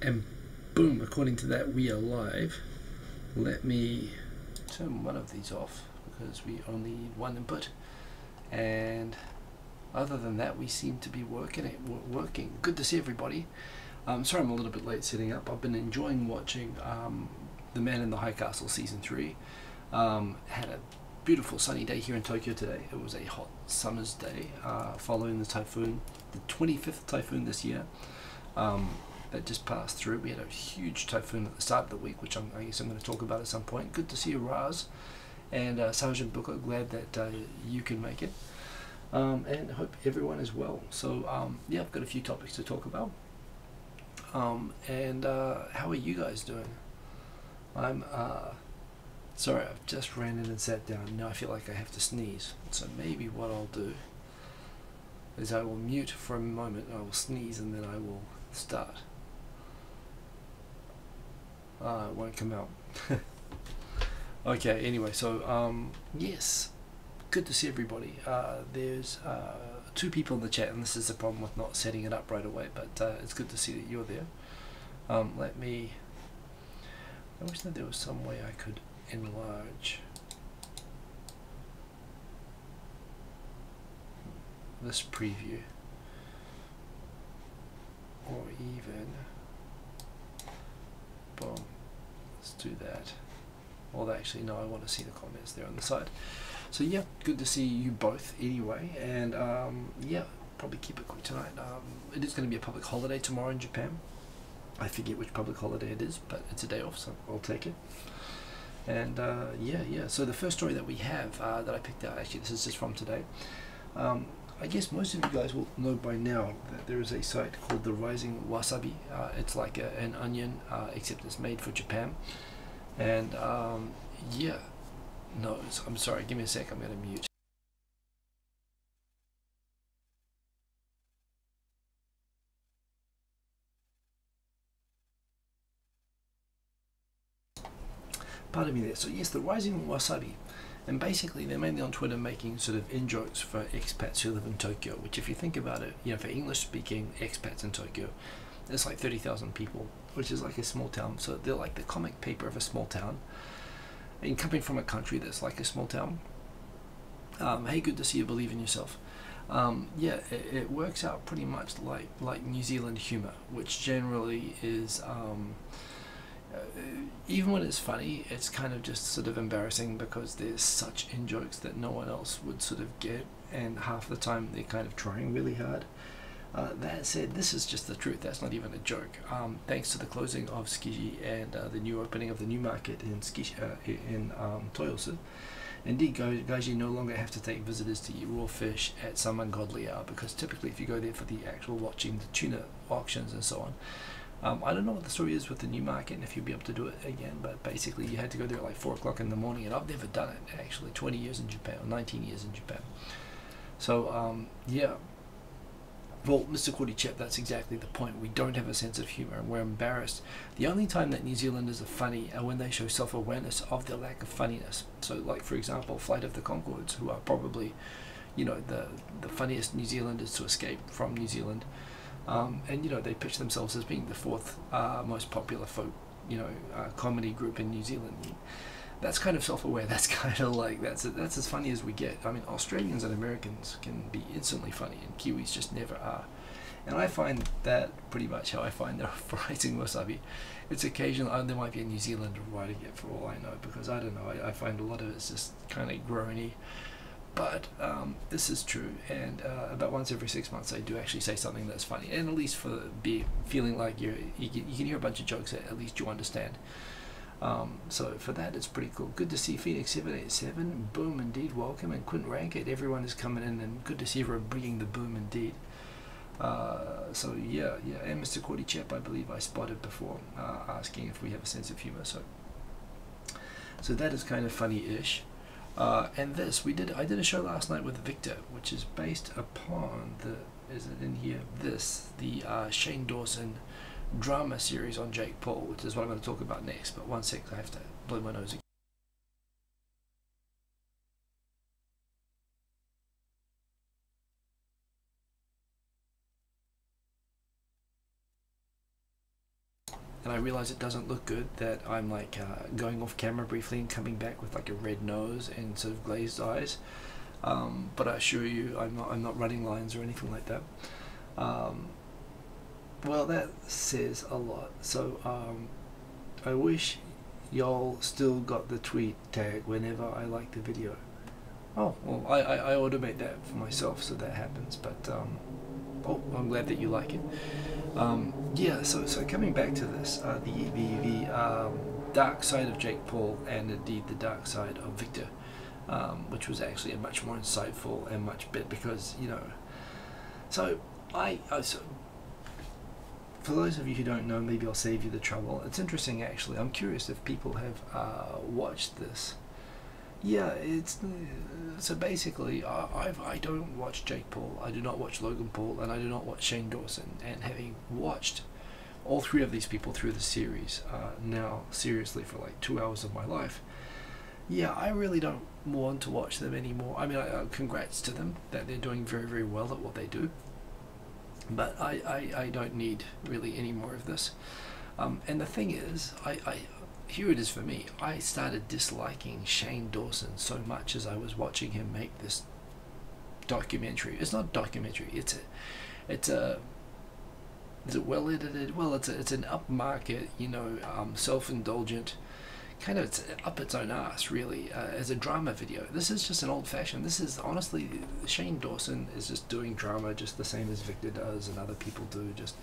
And boom, according to that, we are live. Let me turn one of these off because we only need one input. And other than that, we seem to be working. Good to see everybody. Sorry I'm a little bit late setting up. I've been enjoying watching The Man in the High Castle Season 3. Had a beautiful sunny day here in Tokyo today. It was a hot summer's day following the typhoon, the 25th typhoon this year. That just passed through. We had a huge typhoon at the start of the week, which I guess I'm going to talk about at some point. Good to see you, Raz. And Sergeant Booker, glad that you can make it. And hope everyone is well. So, yeah, I've got a few topics to talk about. And how are you guys doing? I'm sorry, I've just ran in and sat down. Now I feel like I have to sneeze. So maybe what I'll do is I will mute for a moment, I will sneeze, and then I will start. It won't come out. Okay, anyway, so yes, good to see everybody. There's 2 people in the chat, and this is the problem with not setting it up right away, but it's good to see that you're there. I wish that there was some way I could enlarge this preview, or even, boom, let's do that. Well, actually, no, I want to see the comments there on the side. So yeah, good to see you both anyway, and yeah, probably keep it quick tonight. It is going to be a public holiday tomorrow in Japan. I forget which public holiday it is, but it's a day off, so I'll take it. And yeah, so the first story that we have that I picked out, actually this is just from today. I guess most of you guys will know by now that there is a site called the Rising Wasabi. It's like an onion, except it's made for Japan. And yeah, no, I'm sorry, give me a sec, I'm going to mute. Pardon me there. So yes, the Rising Wasabi, and basically they're mainly on Twitter making sort of in-jokes for expats who live in Tokyo, which if you think about it, you know, for English-speaking expats in Tokyo, there's like 30,000 people, which is like a small town. So they're like the comic paper of a small town, and coming from a country that's like a small town. Hey, good to see you believe in yourself. Yeah, it works out pretty much like New Zealand humor, which generally is even when it's funny, it's kind of just sort of embarrassing because there's such in-jokes that no one else would sort of get, and half the time they're kind of trying really hard. That said, this is just the truth. That's not even a joke. Thanks to the closing of Tsukiji and the new opening of the new market in Toyosu, indeed, Gaiji no longer have to take visitors to eat raw fish at some ungodly hour, because typically if you go there for the actual watching the tuna auctions and so on, I don't know what the story is with the new market and if you'll be able to do it again, but basically you had to go there at like 4 o'clock in the morning, and I've never done it actually. 20 years in Japan, or 19 years in Japan. So yeah, well, Mr. Cordychep, that's exactly the point. We don't have a sense of humor, and we're embarrassed. The only time that New Zealanders are funny are when they show self-awareness of their lack of funniness. So like, for example, Flight of the Conchords, who are probably, you know, the funniest New Zealanders to escape from New Zealand. And you know, they pitch themselves as being the 4th most popular folk, you know, comedy group in New Zealand. That's kind of self-aware. That's kind of like that's as funny as we get. I mean, Australians and Americans can be instantly funny, and Kiwis just never are. And I find that pretty much how I find the Rising Wasabi. It's occasional. There might be a New Zealander writing it for all I know, because I don't know. I find a lot of it's just kind of groany. But this is true, and about once every 6 months I do actually say something that's funny, and at least for feeling like you can hear a bunch of jokes that at least you understand. So for that, it's pretty cool. Good to see Phoenix 787, boom indeed, welcome, and Quint Rankit, everyone is coming in, and good to see you bringing the boom indeed. So yeah, and Mr. Cordychep, I believe I spotted before, asking if we have a sense of humor. So that is kind of funny-ish. And this, I did a show last night with Victor, which is based upon is it in here? The Shane Dawson drama series on Jake Paul, which is what I'm going to talk about next. But one sec, I have to blow my nose again. and I realize it doesn't look good, that I'm like going off camera briefly and coming back with like a red nose and sort of glazed eyes. But I assure you, I'm not running lines or anything like that. Well, that says a lot. So I wish y'all still got the tweet tag whenever I like the video. Oh, well, I automate that for myself, so that happens. But oh, I'm glad that you like it. Yeah, so coming back to this, the dark side of Jake Paul, and indeed the dark side of Victor, which was actually a much more insightful and much better, because, you know, so for those of you who don't know, maybe I'll save you the trouble. It's interesting, actually. I'm curious if people have watched this. Yeah, it's so basically I don't watch Jake Paul, I do not watch Logan Paul, and I do not watch Shane Dawson. And having watched all three of these people through the series now seriously for like 2 hours of my life, yeah, I really don't want to watch them anymore. I mean, congrats to them that they're doing very, very well at what they do, but I don't need really any more of this. And the thing is, here it is for me. I started disliking Shane Dawson so much as I was watching him make this documentary. It's not a documentary. Is it well edited? Well, it's an upmarket, you know, self-indulgent kind of, it's up its own ass, really, as a drama video. This is just an old-fashioned. This is honestly, Shane Dawson is just doing drama just the same as Victor does and other people do. Just.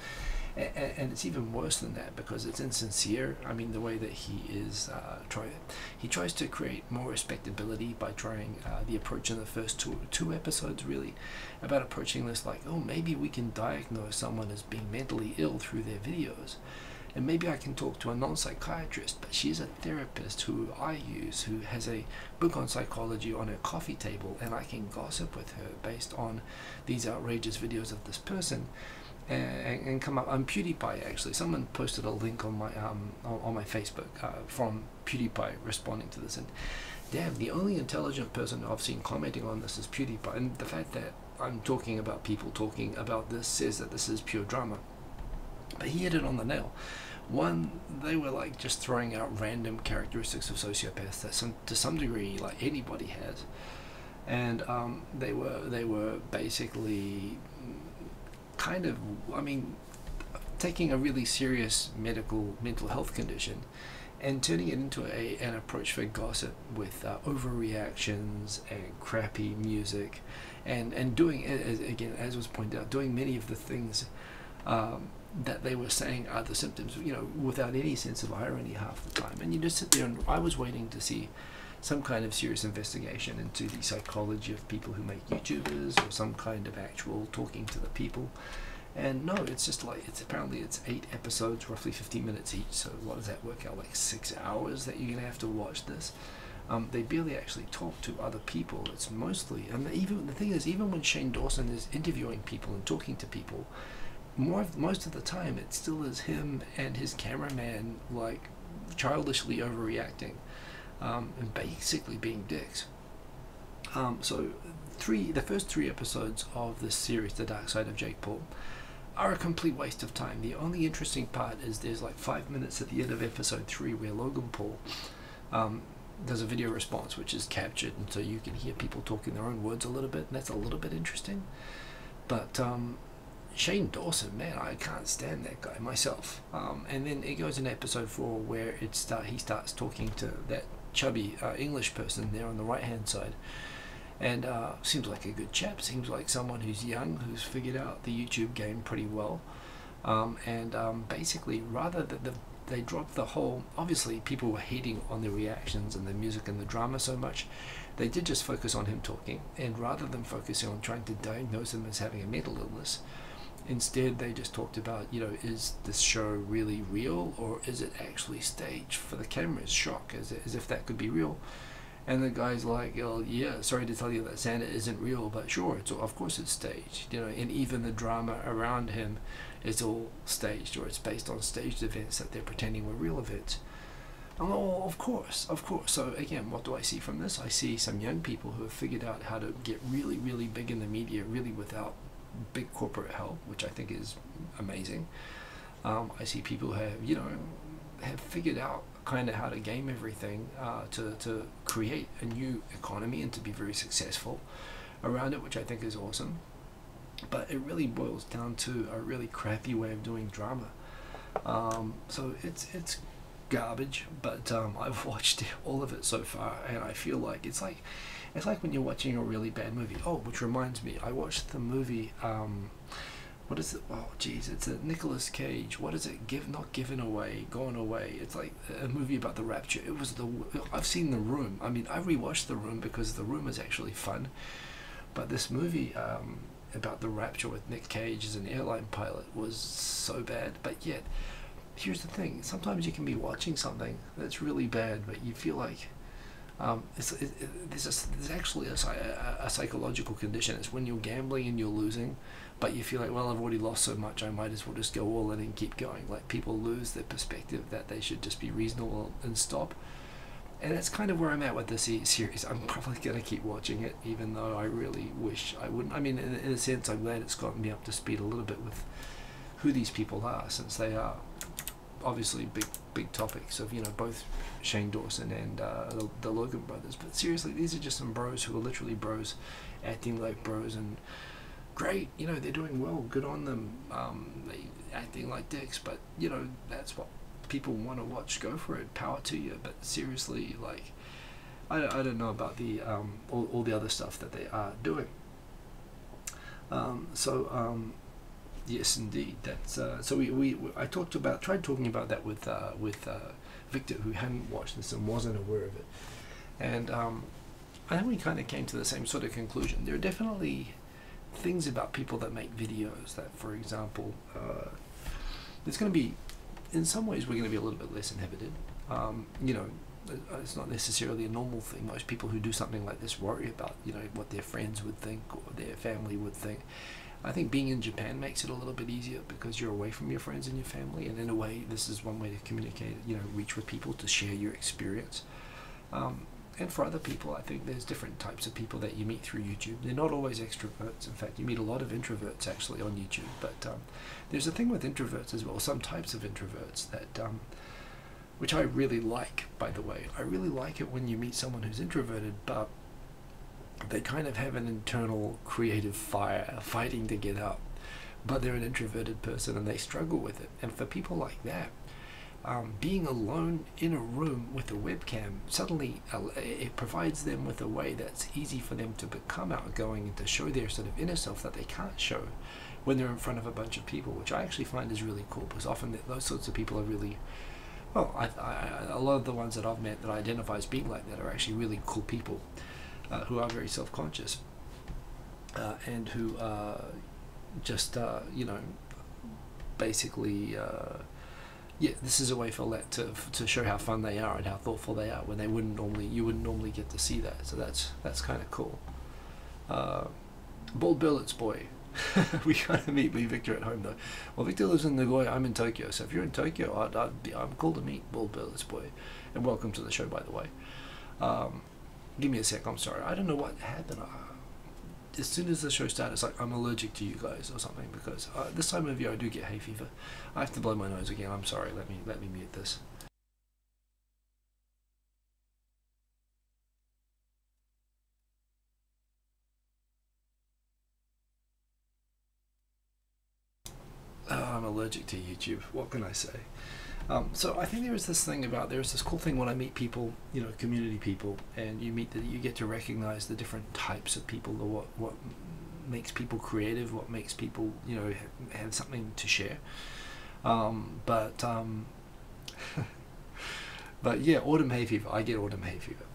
And it's even worse than that, because it's insincere. I mean, the way that he is he tries to create more respectability by trying the approach in the first two episodes, really, about approaching this like, oh, maybe we can diagnose someone as being mentally ill through their videos, and maybe I can talk to a non-psychiatrist, but she's a therapist who I use, who has a book on psychology on her coffee table, and I can gossip with her based on these outrageous videos of this person. And come up. I'm PewDiePie, actually. Someone posted a link on my Facebook from PewDiePie responding to this, and damn, the only intelligent person I've seen commenting on this is PewDiePie. And the fact that I'm talking about people talking about this says that this is pure drama. But he hit it on the nail. One, they were like just throwing out random characteristics of sociopaths that to some degree like anybody has, and they were basically kind of, I mean, taking a really serious mental health condition and turning it into an approach for gossip with overreactions and crappy music, and doing, again, as was pointed out, doing many of the things that they were saying are the symptoms, you know, without any sense of irony half the time. And you just sit there, and I was waiting to see some kind of serious investigation into the psychology of people who make YouTubers, or some kind of actual talking to the people. And no, it's just like, apparently it's 8 episodes, roughly 15 minutes each. So what does that work out, like 6 hours that you're gonna have to watch this? They barely actually talk to other people. It's mostly, and even the thing is, even when Shane Dawson is interviewing people and talking to people, most of the time it still is him and his cameraman like childishly overreacting. And basically being dicks. So the first 3 episodes of this series, The Dark Side of Jake Paul, are a complete waste of time. The only interesting part is there's like 5 minutes at the end of episode 3 where Logan Paul does a video response, which is captured, and so you can hear people talking their own words a little bit, and that's a little bit interesting. But Shane Dawson, man, I can't stand that guy myself. And then it goes in episode 4 where he starts talking to that chubby English person there on the right hand side, and seems like a good chap, seems like someone who's young, who's figured out the YouTube game pretty well, and basically, rather that they dropped the whole, obviously people were hating on the reactions and the music and the drama so much, they did just focus on him talking, and rather than focusing on trying to diagnose him as having a mental illness, instead they just talked about, you know, is this show really real, or is it actually staged for the camera's shock, as if that could be real. And the guy's like, oh yeah, sorry to tell you that Santa isn't real, but sure, of course it's staged, you know, and even the drama around him is all staged, or it's based on staged events that they're pretending were real events. Oh, of course. So again, what do I see from this? I see some young people who have figured out how to get really, really big in the media, really without big corporate help, which I think is amazing. I see people who have, have figured out kind of how to game everything to create a new economy and to be very successful around it, which I think is awesome. But it really boils down to a really crappy way of doing drama. So it's garbage, but I've watched all of it so far, and I feel like it's like when you're watching a really bad movie. Oh, which reminds me, I watched the movie. What is it? Oh, geez, it's a Nicolas Cage. What is it? Not given away, gone away. It's like a movie about the rapture. It was I've seen The Room. I mean, I rewatched The Room because The Room is actually fun, but this movie about the rapture with Nick Cage as an airline pilot was so bad. But yet, here's the thing: sometimes you can be watching something that's really bad, but you feel like there's actually a psychological condition. It's when you're gambling and you're losing, but you feel like, well, I've already lost so much, I might as well just go all in and keep going. Like, people lose their perspective that they should just be reasonable and stop. And that's kind of where I'm at with this series. I'm probably going to keep watching it, even though I really wish I wouldn't. I mean, in a sense, I'm glad it's gotten me up to speed a little bit with who these people are, since they are obviously big topics of, both Shane Dawson and the Logan brothers. But seriously, these are just some bros who are literally bros, acting like bros, and great, they're doing well, good on them. They acting like dicks, but that's what people want to watch. Go for it, power to you. But seriously, like, I don't know about the all the other stuff that they are doing. Yes, indeed. That's so I tried talking about that with Victor, who hadn't watched this and wasn't aware of it, and I think we kind of came to the same sort of conclusion. There are definitely things about people that make videos that, for example, there's going to be, in some ways, we're going to be a little bit less inhibited. It's not necessarily a normal thing. Most people who do something like this worry about, what their friends would think or their family would think. I think being in Japan makes it a little bit easier because you're away from your friends and your family, and in a way, this is one way to communicate, reach with people, to share your experience. And for other people, I think there's different types of people that you meet through YouTube. They're not always extroverts. In fact, you meet a lot of introverts actually on YouTube. But there's a thing with introverts as well, some types of introverts that, which I really like, by the way. I really like it when you meet someone who's introverted, but they kind of have an internal creative fire fighting to get up. But they're an introverted person and they struggle with it. And for people like that, being alone in a room with a webcam, suddenly it provides them with a way that's easy for them to become outgoing and to show their sort of inner self that they can't show when they're in front of a bunch of people, which I actually find is really cool, because often those sorts of people are really, well, a lot of the ones that I've met that I identify as being like that are actually really cool people who are very self-conscious and who just, basically... yeah, this is a way for that to show how fun they are and how thoughtful they are when you wouldn't normally get to see that. So that's kind of cool. Bald Berlitz boy. We gotta meet Victor at home though. Well, Victor lives in Nagoya. I'm in Tokyo. So if you're in Tokyo, I'm cool to meet Bald Berlitz boy. And welcome to the show, by the way. Give me a sec. I'm sorry. I don't know what happened. As soon as the show started, it's like I'm allergic to you guys or something, because this time of year I do get hay fever. I have to blow my nose again. I'm sorry. Let me mute this. I'm allergic to YouTube. What can I say? So I think there's this cool thing when I meet people, community people, and you get to recognize the different types of people, or what makes people creative, what makes people, have something to share. But yeah, autumn hay fever. I get autumn hay fever,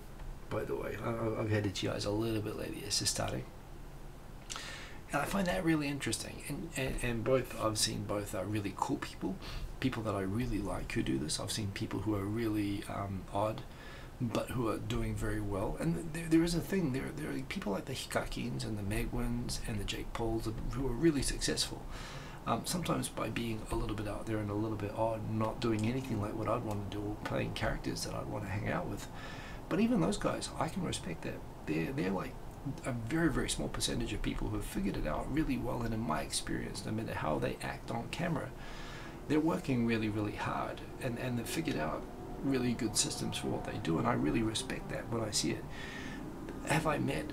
by the way. I've had itchy eyes a little bit lately. It's just starting. And I find that really interesting, and I've seen both really cool people that I really like who do this. I've seen people who are really odd, but who are doing very well. And there is a thing, there are people like the Hikakins and the Megwins and the Jake Pauls who are really successful. Sometimes by being a little bit out there and a little bit odd, not doing anything like what I'd want to do, or playing characters that I'd want to hang out with. But even those guys, I can respect that. They're like a very, very small percentage of people who have figured it out really well, and in my experience, no matter how they act on camera, they're working really, really hard, and they've figured out really good systems for what they do, and I really respect that when I see it. Have I met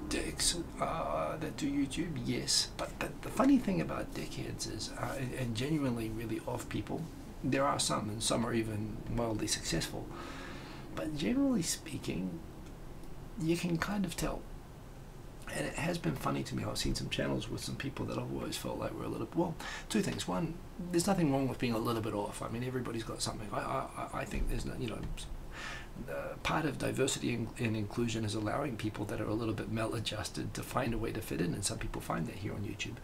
dicks that do YouTube? Yes, but the funny thing about dickheads is, and genuinely really off people, there are some, and some are even mildly successful, but generally speaking, you can kind of tell. And it has been funny to me. I've seen some channels with some people that I've always felt like were a little, well, two things. One, there's nothing wrong with being a little bit off. I mean, everybody's got something. I think there's no, part of diversity and inclusion is allowing people that are a little bit maladjusted to find a way to fit in, and some people find that here on YouTube.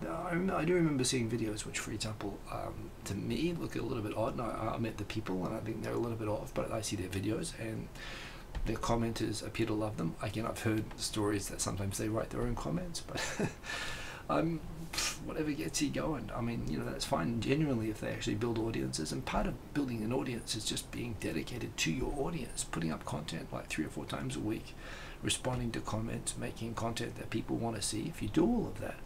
I do remember seeing videos which, for example, to me look a little bit odd, and I met the people and I think they're a little bit off, but I see their videos and their commenters appear to love them. Again, I've heard stories that sometimes they write their own comments, but whatever gets you going. I mean, that's fine genuinely if they actually build audiences, and part of building an audience is just being dedicated to your audience, putting up content like 3 or 4 times a week, responding to comments, making content that people want to see. If you do all of that,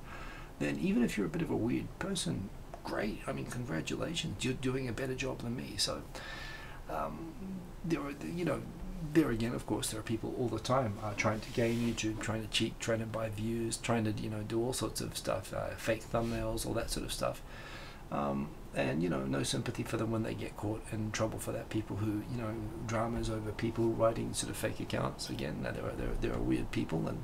then even if you're a bit of a weird person, great. I mean, congratulations, you're doing a better job than me. So there again, of course, there are people all the time trying to gain YouTube, trying to cheat, trying to buy views, trying to do all sorts of stuff, fake thumbnails, all that sort of stuff. And no sympathy for them when they get caught in trouble for that. People who dramas over people writing sort of fake accounts. Again, there are weird people, and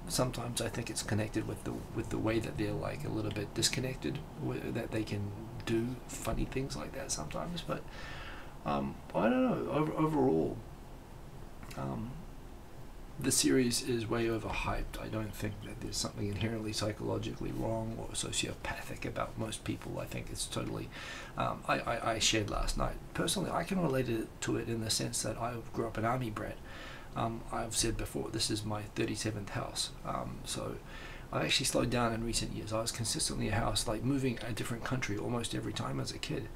sometimes I think it's connected with the way that they're like a little bit disconnected, that they can do funny things like that sometimes. But I don't know. Overall, the series is way overhyped. I don't think that there's something inherently psychologically wrong or sociopathic about most people. I think it's totally, I shared last night. Personally, I can relate to it in the sense that I grew up an army brat. I've said before, this is my 37th house. So I actually slowed down in recent years. I was consistently a house, like moving a different country almost every time as a kid.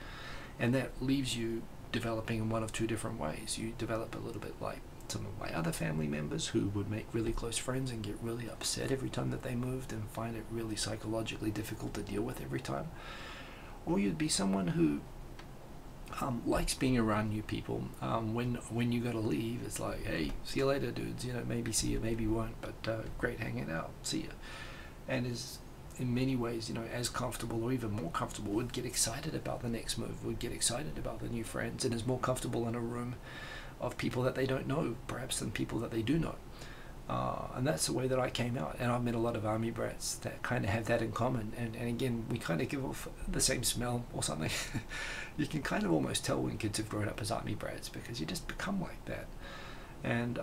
And that leaves you developing in one of two different ways. You develop a little bit like some of my other family members who would make really close friends and get really upset every time that they moved and find it really psychologically difficult to deal with every time. Or you'd be someone who likes being around new people. When you gotta leave, it's like, hey, see you later, dudes. Maybe see you, maybe won't, but great hanging out. See ya. And is in many ways, as comfortable or even more comfortable, would get excited about the next move, would get excited about the new friends, and is more comfortable in a room of people that they don't know, perhaps, than people that they do know. And that's the way that I came out. And I've met a lot of army brats that kind of have that in common. And again, we kind of give off the same smell or something. You can kind of almost tell when kids have grown up as army brats, because you just become like that. And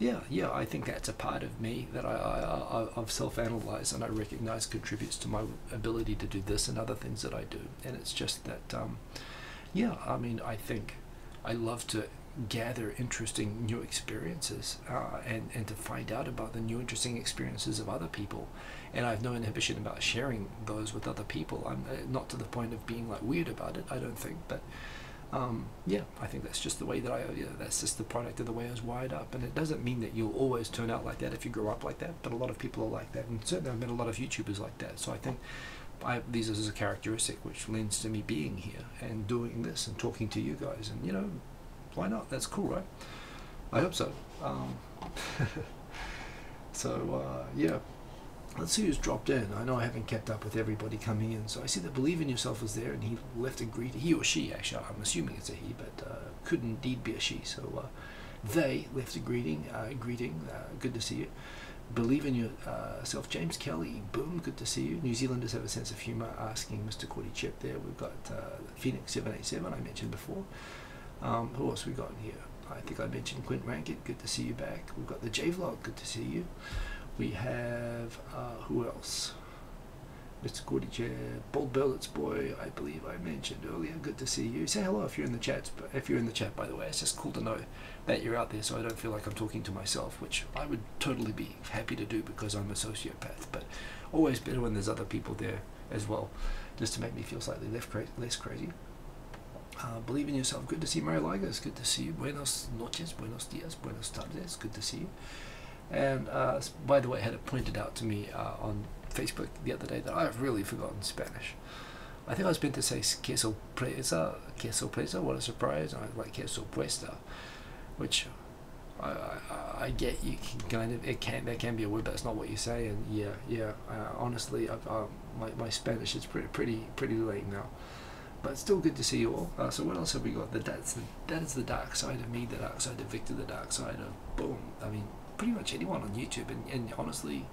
yeah, I think that's a part of me that I've self-analyzed and I recognize contributes to my ability to do this and other things that I do. And it's just that, I mean, I think I love to gather interesting new experiences and to find out about the new interesting experiences of other people. And I have no inhibition about sharing those with other people. I'm not to the point of being like weird about it, I don't think, but I think that's just the way that that's just the product of the way I was wired up. And it doesn't mean that you'll always turn out like that if you grow up like that, but a lot of people are like that, and certainly I've met a lot of YouTubers like that. So I think these is a characteristic which lends to me being here and doing this and talking to you guys, and why not? That's cool, right? I hope so. Yeah, let's see who's dropped in. I know I haven't kept up with everybody coming in, so I see that Believe in Yourself is there, and he left a greeting. He or she, actually, I'm assuming it's a he, but could indeed be a she. So they left a greeting. Good to see you. Believe in Yourself, James Kelly, boom, good to see you. New Zealanders have a sense of humour, asking Mr. Cordy Chip there. We've got Phoenix 787, I mentioned before. Who else we got in here? I think I mentioned Quint Rankit, good to see you back. We've got the J-Vlog, good to see you. We have, who else? Mr. Cordy Chair, Bold Berlitz Boy, I believe I mentioned earlier, good to see you. Say hello if you're in the chat, by the way. It's just cool to know that you're out there, so I don't feel like I'm talking to myself, which I would totally be happy to do because I'm a sociopath, but always better when there's other people there as well, just to make me feel slightly less crazy. Believe in Yourself, good to see you. Mary Ligers, good to see you. Buenos noches, buenos dias, buenos tardes, good to see you. And by the way, I had it pointed out to me on Facebook the other day that I've really forgotten Spanish. I think I was meant to say queso presa, what a surprise. I like queso puesta, which I get you can kind of, that can be a word, but it's not what you say. And honestly, my Spanish is pretty late now, but it's still good to see you all. So what else have we got? That is the dark side of me, the dark side of Victor, the dark side of boom. I mean, pretty much anyone on YouTube, and honestly,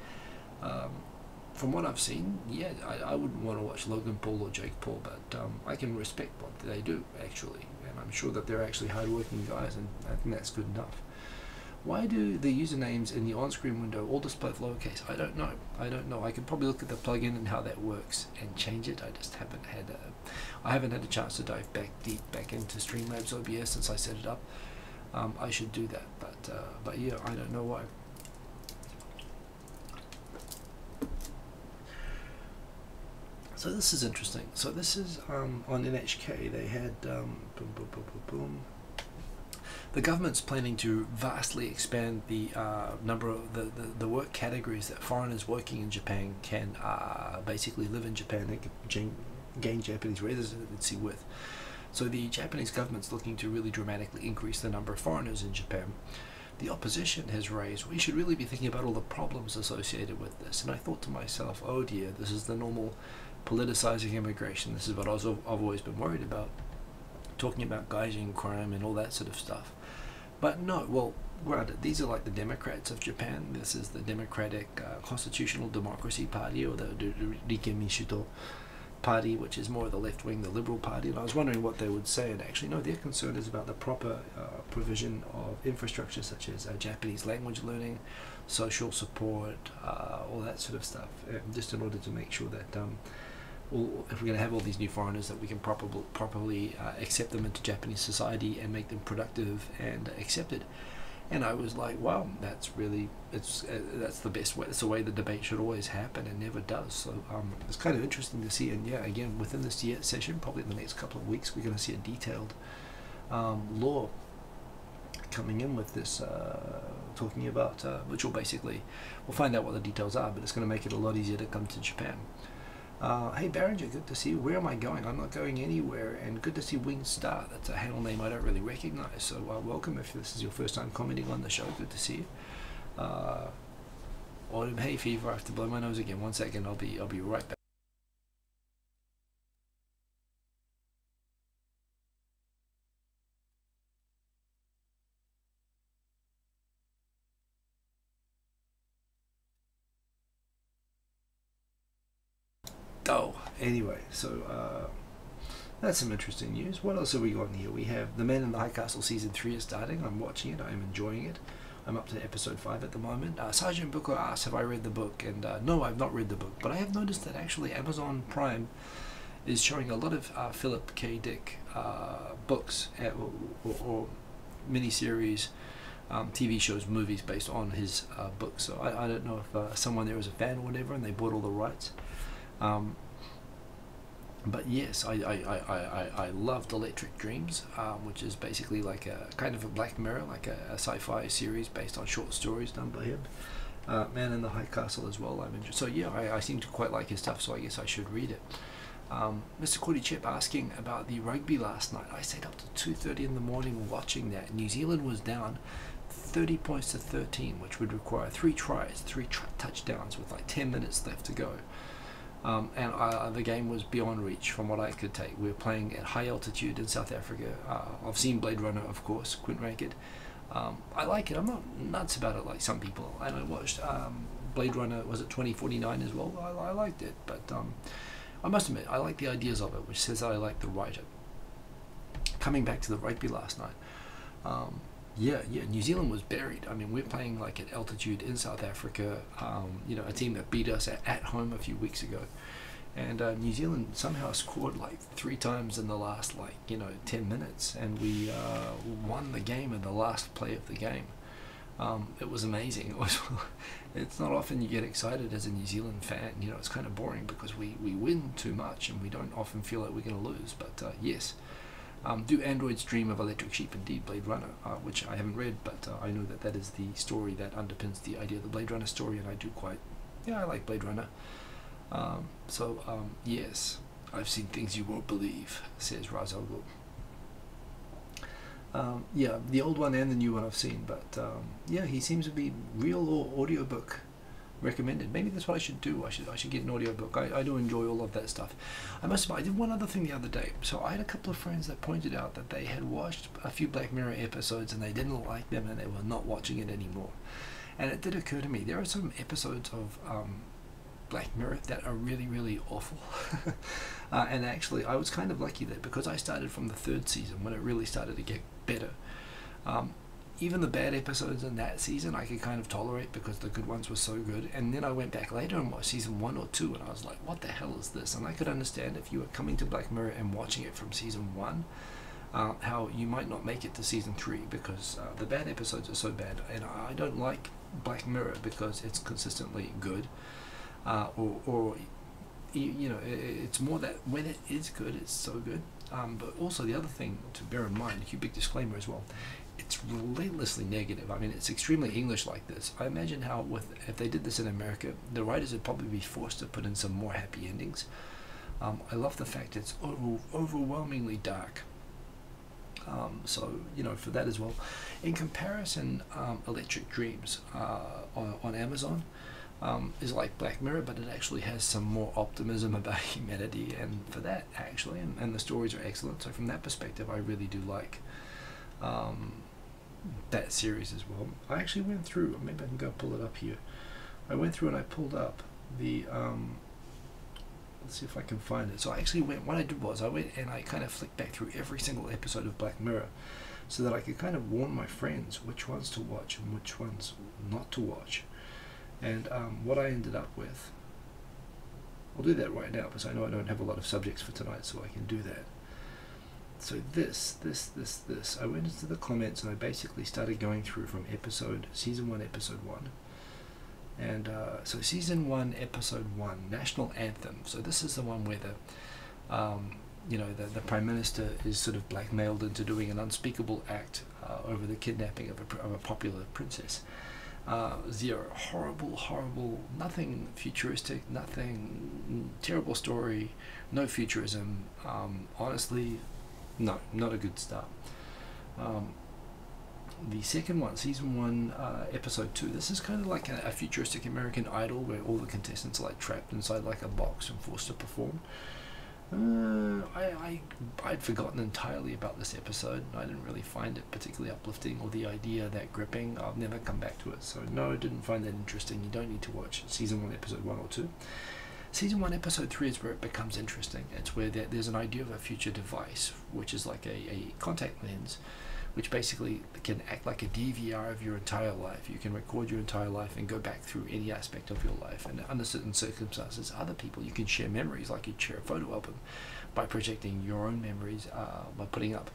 from what I've seen, yeah, I wouldn't want to watch Logan Paul or Jake Paul, but I can respect what they do actually, and I'm sure that they're actually hardworking guys, and I think that's good enough. Why do the usernames in the on-screen window all display with lowercase? I don't know. I could probably look at the plugin and how that works and change it. I just haven't had a chance to dive deep back into Streamlabs OBS since I set it up. I should do that, but yeah, I don't know why. So this is interesting. So this is on NHK. They had boom. The government's planning to vastly expand the number of the work categories that foreigners working in Japan can basically live in Japan and gain Japanese residency with. So the Japanese government's looking to really dramatically increase the number of foreigners in Japan. The opposition has raised, we should really be thinking about all the problems associated with this. And I thought to myself, oh dear, this is the normal politicizing immigration. This is what I've always been worried about, talking about gaijin crime and all that sort of stuff. But no, well, granted, these are like the Democrats of Japan. This is the Democratic Constitutional Democracy Party, or the Rikei Minshuto Party, which is more of the left wing, the Liberal Party. And I was wondering what they would say, and actually no, their concern is about the proper provision of infrastructure such as Japanese language learning, social support, all that sort of stuff, just in order to make sure that if we're going to have all these new foreigners, that we can properly accept them into Japanese society and make them productive and accepted. And I was like, wow, that's the best way. That's the way the debate should always happen, and never does. So it's kind of interesting to see. And yeah, again, within this session, probably in the next couple of weeks, we're going to see a detailed law coming in with this, talking about which will basically, we'll find out what the details are, but it's going to make it a lot easier to come to Japan. Hey Barringer, good to see you. Where am I going? I'm not going anywhere. And good to see Winged Star. That's a handle name I don't really recognize. So welcome if this is your first time commenting on the show. Good to see you. Autumn hay fever. I have to blow my nose again. 1 second. I'll be right back. Oh, anyway, so that's some interesting news. What else have we got in here? We have The Man in the High Castle Season 3 is starting. I'm watching it. I'm enjoying it. I'm up to episode 5 at the moment. Sergeant Booker asks, have I read the book? And no, I've not read the book. But I have noticed that actually Amazon Prime is showing a lot of Philip K. Dick books or miniseries, TV shows, movies based on his books. So I don't know if someone there is a fan or whatever and they bought all the rights. But yes, I loved Electric Dreams, which is basically like a kind of a Black Mirror, like a sci-fi series based on short stories done by him. Man in the High Castle as well. I'm interested. So yeah, I seem to quite like his stuff, so I guess I should read it. Mr. Cordy Chip asking about the rugby last night. I stayed up to 2:30 in the morning watching that. New Zealand was down 30 points to 13, which would require 3 tries, 3 touchdowns with like 10 minutes left to go. And the game was beyond reach from what I could take. We were playing at high altitude in South Africa. I've seen Blade Runner, of course, couldn't rank it. I like it. I'm not nuts about it like some people. And I watched Blade Runner, was it 2049 as well? I liked it, but I must admit, I like the ideas of it, which says that I like the writer. Coming back to the rugby last night, yeah, New Zealand was buried. I mean, we're playing like at altitude in South Africa, you know, a team that beat us at home a few weeks ago. And New Zealand somehow scored like 3 times in the last 10 minutes, and we won the game in the last play of the game. It was amazing. It's not often you get excited as a New Zealand fan. You know, it's kind of boring because we win too much and we don't often feel like we're going to lose. But yes. Do androids dream of electric sheep? Indeed, Blade Runner, which I haven't read, but I know that is the story that underpins the idea of the Blade Runner story, and I do I like Blade Runner. Yes. I've seen things you won't believe, says Ra's al Ghul. Yeah, the old one and the new one I've seen, but yeah, he seems to be real or audiobook recommended. Maybe that's what I should do. I should get an audiobook. I do enjoy all of that stuff. I must admit, I did one other thing the other day. So I had a couple of friends that pointed out that they had watched a few Black Mirror episodes and they didn't like them and they were not watching it anymore. And it did occur to me, there are some episodes of Black Mirror that are really, really awful. And actually, I was kind of lucky that because I started from the 3rd season when it really started to get better, even the bad episodes in that season I could kind of tolerate because the good ones were so good. And then I went back later and watched season 1 or 2 and I was like, what the hell is this? And I could understand if you were coming to Black Mirror and watching it from season 1, how you might not make it to season 3 because the bad episodes are so bad. And I don't like Black Mirror because it's consistently good, or you know, it's more that when it is good, it's so good. But also the other thing to bear in mind, a big disclaimer as well, it's relentlessly negative. I mean, it's extremely English like this. I imagine how if they did this in America, the writers would probably be forced to put in some more happy endings. I love the fact it's overwhelmingly dark. So, you know, for that as well. In comparison, Electric Dreams on Amazon is like Black Mirror, but it actually has some more optimism about humanity, and for that actually, and the stories are excellent. So from that perspective, I really do like that series as well. I actually went through, maybe I can go pull it up here. I went through and I pulled up the let's see if I can find it. So I actually what I did was I went and I kind of flicked back through every single episode of Black Mirror so that I could kind of warn my friends which ones to watch and which ones not to watch. And what I ended up with, I'll do that right now because I know I don't have a lot of subjects for tonight, so I can do that. So this, I went into the comments and I basically started going through from season 1, episode 1. And so season 1, episode 1, National Anthem. So this is the one where you know, the Prime Minister is sort of blackmailed into doing an unspeakable act over the kidnapping of a popular princess. Zero, horrible, nothing futuristic, nothing, terrible story, no futurism. Honestly, no, not a good start. The second one, season 1, episode 2, this is kind of like a futuristic American Idol where all the contestants are like trapped inside like a box and forced to perform. I'd forgotten entirely about this episode. I didn't really find it particularly uplifting or the idea that gripping. I've never come back to it, so no, I didn't find that interesting. You don't need to watch season 1, episode 1 or 2. Season 1, episode 3 is where it becomes interesting. It's where there's an idea of a future device, which is like a contact lens, which basically can act like a DVR of your entire life. You can record your entire life and go back through any aspect of your life. And under certain circumstances, other people, you can share memories like you'd share a photo album by projecting your own memories, by putting up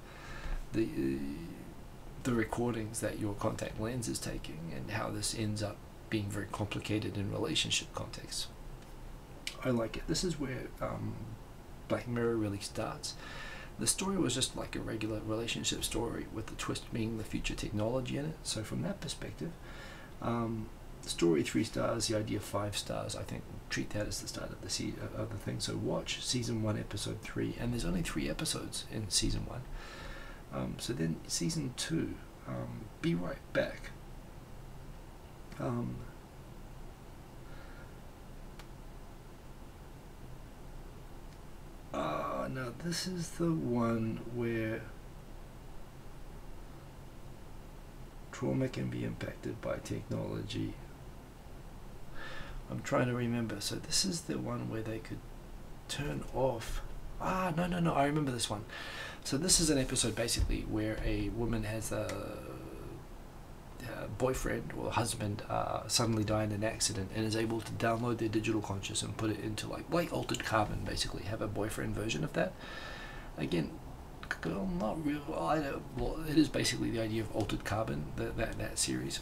the recordings that your contact lens is taking, and how this ends up being very complicated in relationship contexts. I like it. This is where Black Mirror really starts. The story was just like a regular relationship story with the twist being the future technology in it. So from that perspective, story 3 stars, the idea 5 stars. I think treat that as the start of the thing. So watch season 1, episode 3, and there's only 3 episodes in season 1. So then season 2, be right back. Now this is the one where trauma can be impacted by technology. I'm trying to remember. So this is the one where they could turn off. No, I remember this one. So this is an episode basically where a woman has a boyfriend or husband suddenly die in an accident and is able to download their digital conscious and put it into like Altered Carbon, basically have a boyfriend version of that. Again, not real. Well, it is basically the idea of Altered Carbon, that series,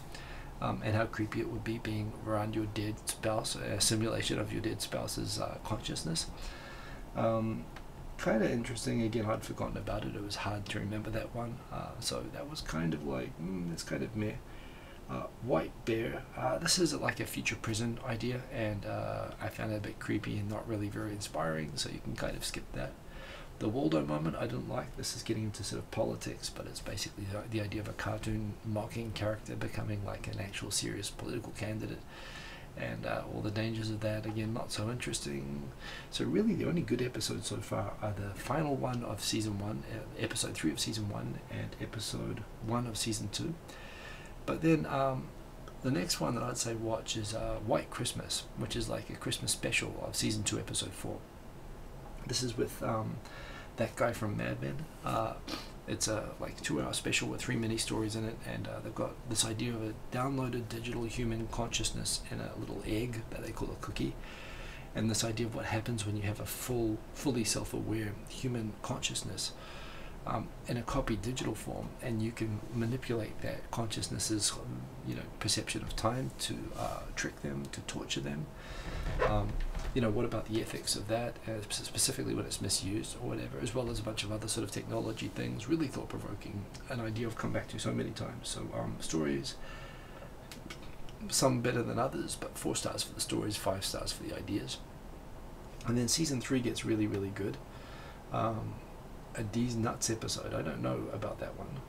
and how creepy it would be being around your dead spouse, a simulation of your dead spouse's consciousness. Kind of interesting. Again, I'd forgotten about it. It was hard to remember that one. So that was kind of like, it's kind of meh. White Bear. This is like a future prison idea, and I found it a bit creepy and not really very inspiring, so you can kind of skip that. The Waldo moment I didn't like. This is getting into sort of politics, but it's basically the idea of a cartoon mocking character becoming like an actual serious political candidate, and all the dangers of that. Again, not so interesting. So really the only good episodes so far are the final one of season 1, episode 3 of season 1, and episode 1 of season 2. But then the next one that I'd say watch is White Christmas, which is like a Christmas special of season 2 episode 4. This is with that guy from Mad Men. It's a like 2-hour special with 3 mini stories in it, and they've got this idea of a downloaded digital human consciousness in a little egg that they call a cookie, and this idea of what happens when you have a fully self-aware human consciousness in a copied digital form, and you can manipulate that consciousness's perception of time to trick them, to torture them. What about the ethics of that, specifically when it's misused or whatever, as well as a bunch of other sort of technology things. Really thought-provoking, an idea I've come back to so many times. So stories, some better than others, but 4 stars for the stories, 5 stars for the ideas. And then season 3 gets really, really good. A D's Nuts episode. I don't know about that one,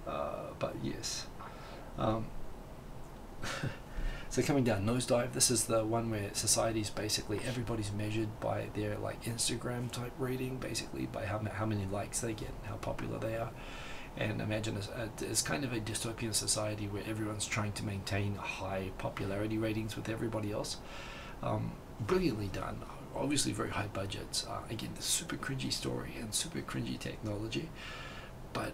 but yes. So coming down, Nosedive. This is the one where society's basically everybody's measured by their like Instagram type rating, basically by how many likes they get and how popular they are. And imagine it's kind of a dystopian society where everyone's trying to maintain high popularity ratings with everybody else. Brilliantly done. Obviously very high budgets. Again, the super cringy story and super cringy technology, but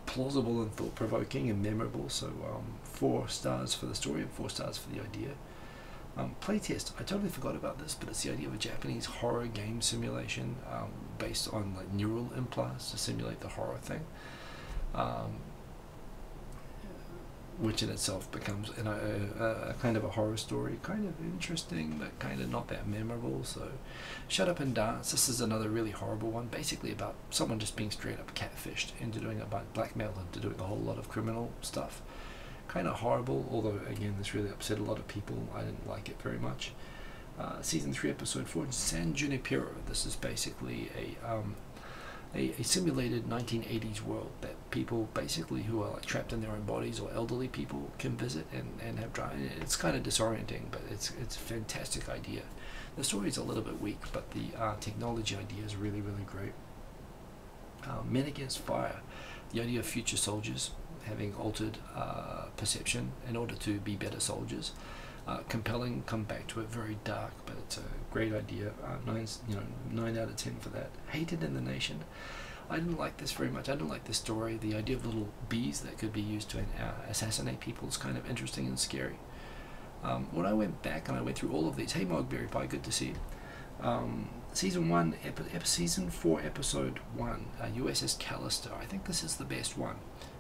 plausible and thought-provoking and memorable. So 4 stars for the story and 4 stars for the idea. Playtest, I totally forgot about this, but it's the idea of a Japanese horror game simulation based on like neural implants to simulate the horror thing, which in itself becomes a kind of a horror story, kind of interesting but kind of not that memorable. So Shut Up and Dance, this is another really horrible one, basically about someone just being straight up catfished into doing blackmailed into doing a whole lot of criminal stuff. Kind of horrible, although again this really upset a lot of people. I didn't like it very much. Season 3 episode 4, San Junipero. This is basically a simulated 1980s world that people basically who are like trapped in their own bodies or elderly people can visit and have drive. It's kind of disorienting, but it's a fantastic idea. The story is a little bit weak, but the technology idea is really, really great. Men Against Fire, the idea of future soldiers having altered perception in order to be better soldiers. Compelling, come back to it, very dark, but it's a great idea. 9 out of 10 for that. Hated in the Nation. I didn't like this very much. I didn't like this story. The idea of little bees that could be used to assassinate people is kind of interesting and scary. When I went back and I went through all of these, hey Mogberry Pie, good to see you. Season 4, episode 1, USS Callister. I think this is the best one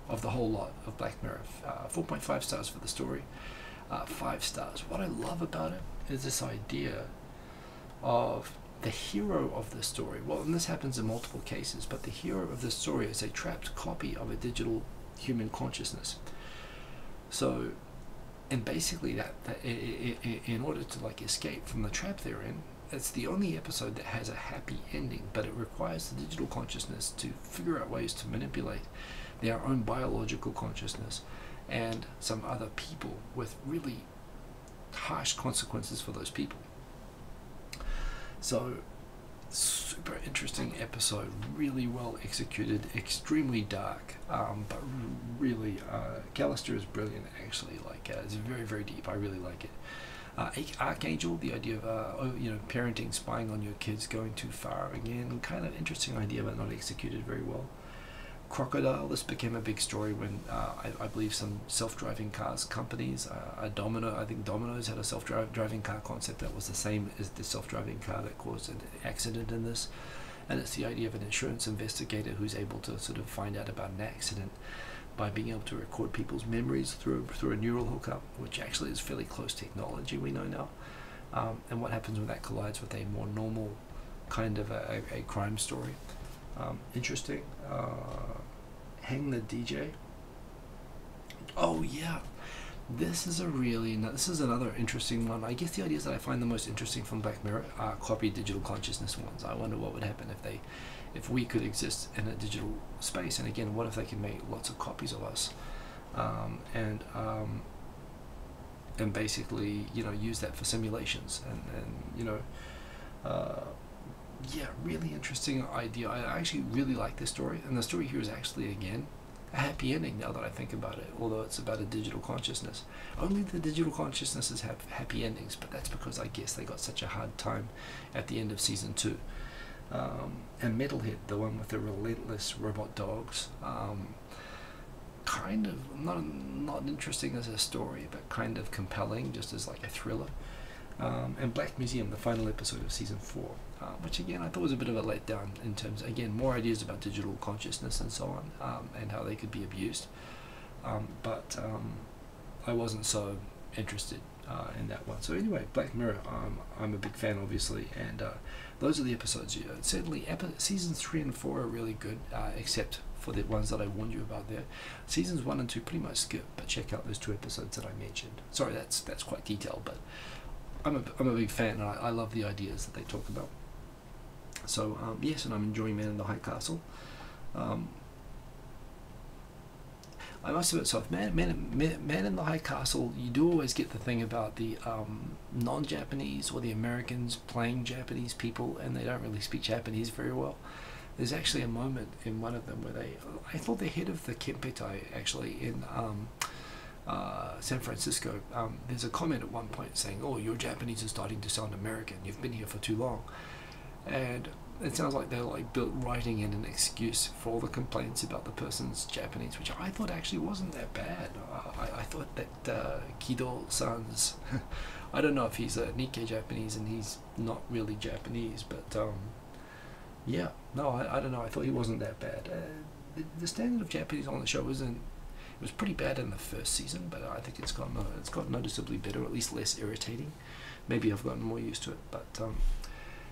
of the whole lot of Black Mirror. 4.5 stars for the story. 5 stars. What I love about it is this idea of the hero of the story. Well, and this happens in multiple cases, but the hero of the story is a trapped copy of a digital human consciousness. So, and basically that in order to like escape from the trap they're in, it's the only episode that has a happy ending, but it requires the digital consciousness to figure out ways to manipulate their own biological consciousness and some other people with really harsh consequences for those people. So, super interesting episode, really well executed, extremely dark, but really, Callister is brilliant actually, it's very, very deep, I really like it. Archangel, the idea of, parenting, spying on your kids going too far, again, kind of interesting idea, but not executed very well. Crocodile, this became a big story when I believe some self-driving cars companies, I think Domino's had a self-driving car concept that was the same as the self-driving car that caused an accident in this, and it's the idea of an insurance investigator who's able to sort of find out about an accident by being able to record people's memories through a neural hookup, which actually is fairly close technology we know now, and what happens when that collides with a more normal kind of a crime story. Interesting. Hang the DJ. Oh yeah, This is this is another interesting one. I guess the ideas that I find the most interesting from Black Mirror are copy digital consciousness ones. I wonder what would happen if we could exist in a digital space, and again, what if they can make lots of copies of us, um, and um, and basically, use that for simulations, uh, yeah, really interesting idea. I actually really like this story, and the story here is actually, again, a happy ending now that I think about it, although it's about a digital consciousness. Only the digital consciousnesses have happy endings, but that's because I guess they got such a hard time at the end of season 2. And Metalhead, the one with the relentless robot dogs, kind of not interesting as a story, but kind of compelling, just as like a thriller. And Black Museum, the final episode of season 4, which again I thought was a bit of a letdown in terms, again, more ideas about digital consciousness and so on, and how they could be abused. But I wasn't so interested in that one. So anyway, Black Mirror, I'm a big fan, obviously, and those are the episodes. Certainly, seasons 3 and 4 are really good, except for the ones that I warned you about there. Seasons 1 and 2 pretty much skip, but check out those 2 episodes that I mentioned. Sorry, that's quite detailed, but I'm a big fan, and I love the ideas that they talk about. So yes, and I'm enjoying Man in the High Castle. I must admit, so if Man in the High Castle, you do always get the thing about the non-Japanese or the Americans playing Japanese people, and they don't really speak Japanese very well. There's actually a moment in one of them where I thought the head of the Kempetai, actually, in San Francisco, there's a comment at one point saying, "Oh, your Japanese is starting to sound American. You've been here for too long." And it sounds like they're like writing in an excuse for all the complaints about the person's Japanese, which I thought actually wasn't that bad. I thought that Kido-san's, I don't know if he's a Nikkei Japanese and he's not really Japanese, but yeah, no, I don't know. I thought he wasn't that bad. The standard of Japanese on the show wasn't. It was pretty bad in the first season, but I think it's got noticeably better, or at least less irritating. Maybe I've gotten more used to it, but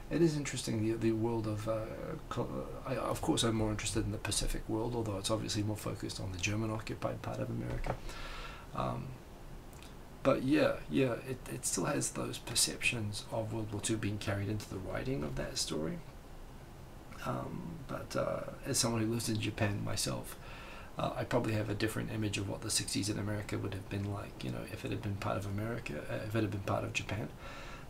it is interesting, the world of. Of course, I'm more interested in the Pacific world, although it's obviously more focused on the German-occupied part of America. But yeah, it still has those perceptions of World War II being carried into the writing of that story. But as someone who lives in Japan myself, I probably have a different image of what the 60s in America would have been like, if it had been part of America, if it had been part of Japan.